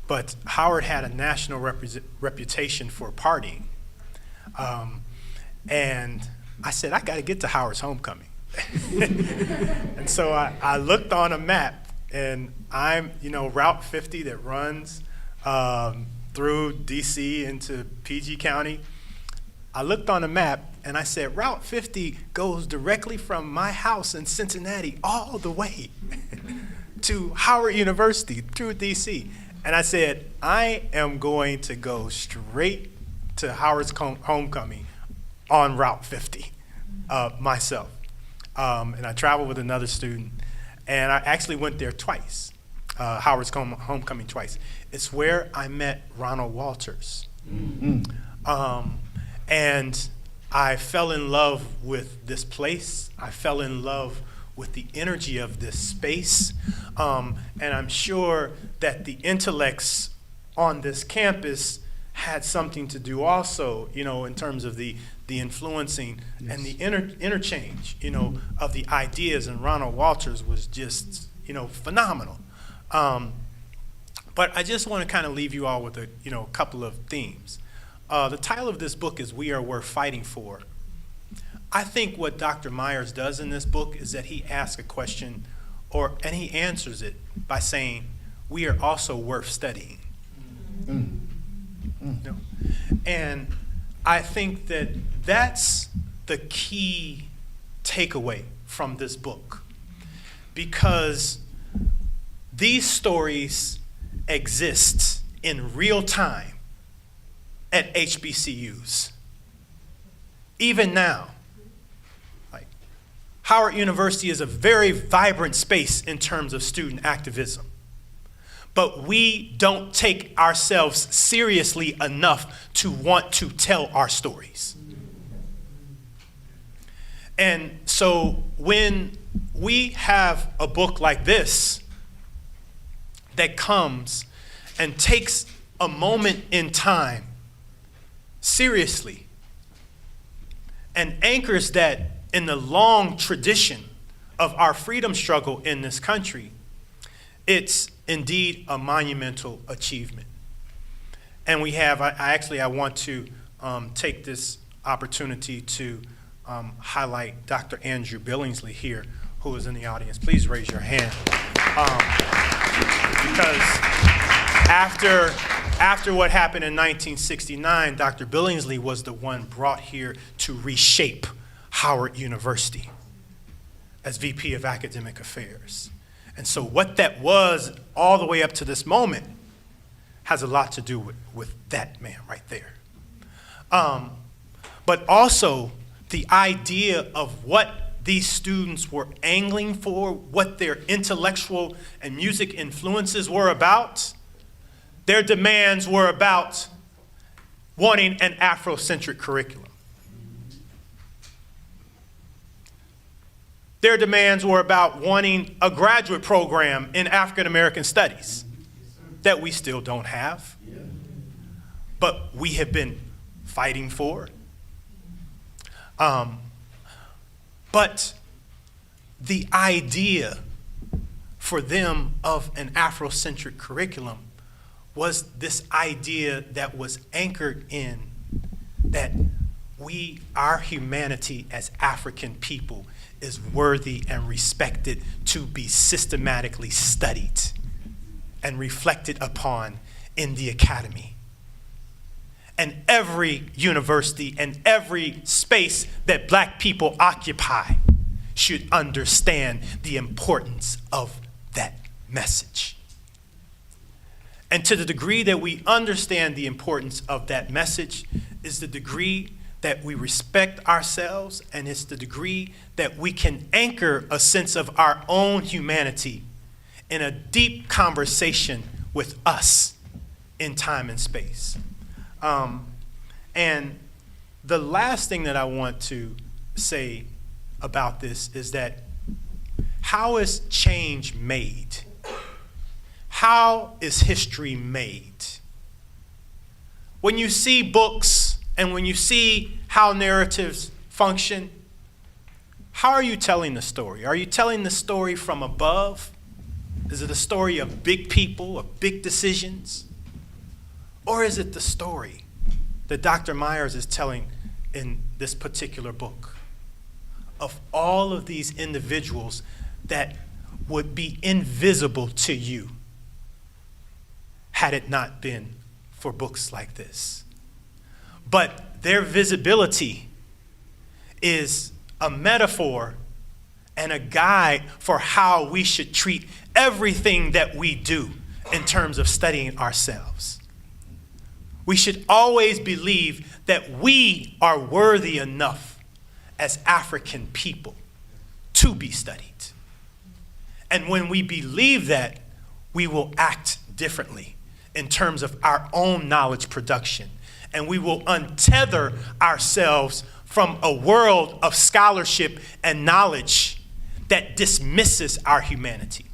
but Howard had a national reputation for partying. And I said, I got to get to Howard's homecoming. And so I looked on a map, and I'm, Route 50 that runs through DC into PG County. I looked on a map, and I said, Route 50 goes directly from my house in Cincinnati all the way to Howard University through DC. And I said, I am going to go straight to Howard's homecoming on Route 50 myself. And I traveled with another student, and I actually went there twice, Howard's homecoming twice. It's where I met Ronald Walters. Mm-hmm. And I fell in love with this place. I fell in love with the energy of this space. And I'm sure that the intellects on this campus had something to do also, in terms of the influencing and the interchange, of the ideas. And Ronald Walters was just, phenomenal. But I just want to kind of leave you all with a, couple of themes. The title of this book is We Are Worth Fighting For. I think what Dr. Myers does in this book is that he asks a question, and he answers it by saying, we are also worth studying. And I think that that's the key takeaway from this book, because these stories exist in real time at HBCUs. Even now, like, Howard University is a very vibrant space in terms of student activism. But we don't take ourselves seriously enough to want to tell our stories. And so when we have a book like this that comes and takes a moment in time seriously and anchors that in the long tradition of our freedom struggle in this country, it's indeed a monumental achievement. And we have, I want to take this opportunity to highlight Dr. Andrew Billingsley here, who is in the audience. Please raise your hand. Because after what happened in 1969, Dr. Billingsley was the one brought here to reshape Howard University as VP of Academic Affairs. And so what that was all the way up to this moment has a lot to do with that man right there. But also the idea of what these students were angling for, what their intellectual and music influences were about. Their demands were about wanting an Afrocentric curriculum. Their demands were about wanting a graduate program in African American studies that we still don't have, but we have been fighting for. But the idea for them of an Afrocentric curriculum was this idea that was anchored in that our humanity as African people is worthy and respected to be systematically studied and reflected upon in the academy. And every university and every space that Black people occupy should understand the importance of that message. And to the degree that we understand the importance of that message is the degree that we respect ourselves, and it's the degree that we can anchor a sense of our own humanity in a deep conversation with us in time and space. And the last thing that I want to say about this is that how is change made? How is history made? When you see books and when you see how narratives function, how are you telling the story? Are you telling the story from above? Is it a story of big people, of big decisions? Or is it the story that Dr. Myers is telling in this particular book of all of these individuals that would be invisible to you had it not been for books like this? But their visibility is a metaphor and a guide for how we should treat everything that we do in terms of studying ourselves. We should always believe that we are worthy enough as African people to be studied. And when we believe that, we will act differently in terms of our own knowledge production. And we will untether ourselves from a world of scholarship and knowledge that dismisses our humanity.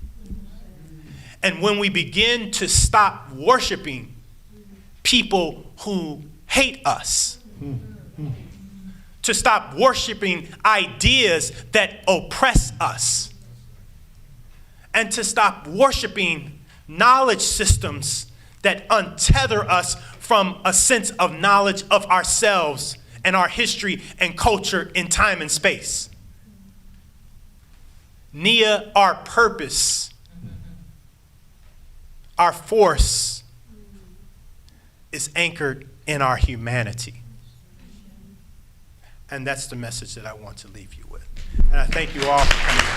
And when we begin to stop worshiping people who hate us, to stop worshiping ideas that oppress us, and to stop worshiping knowledge systems that untether us from a sense of knowledge of ourselves and our history and culture in time and space. Nia, our purpose, our force is anchored in our humanity. And that's the message that I want to leave you with. And I thank you all for coming.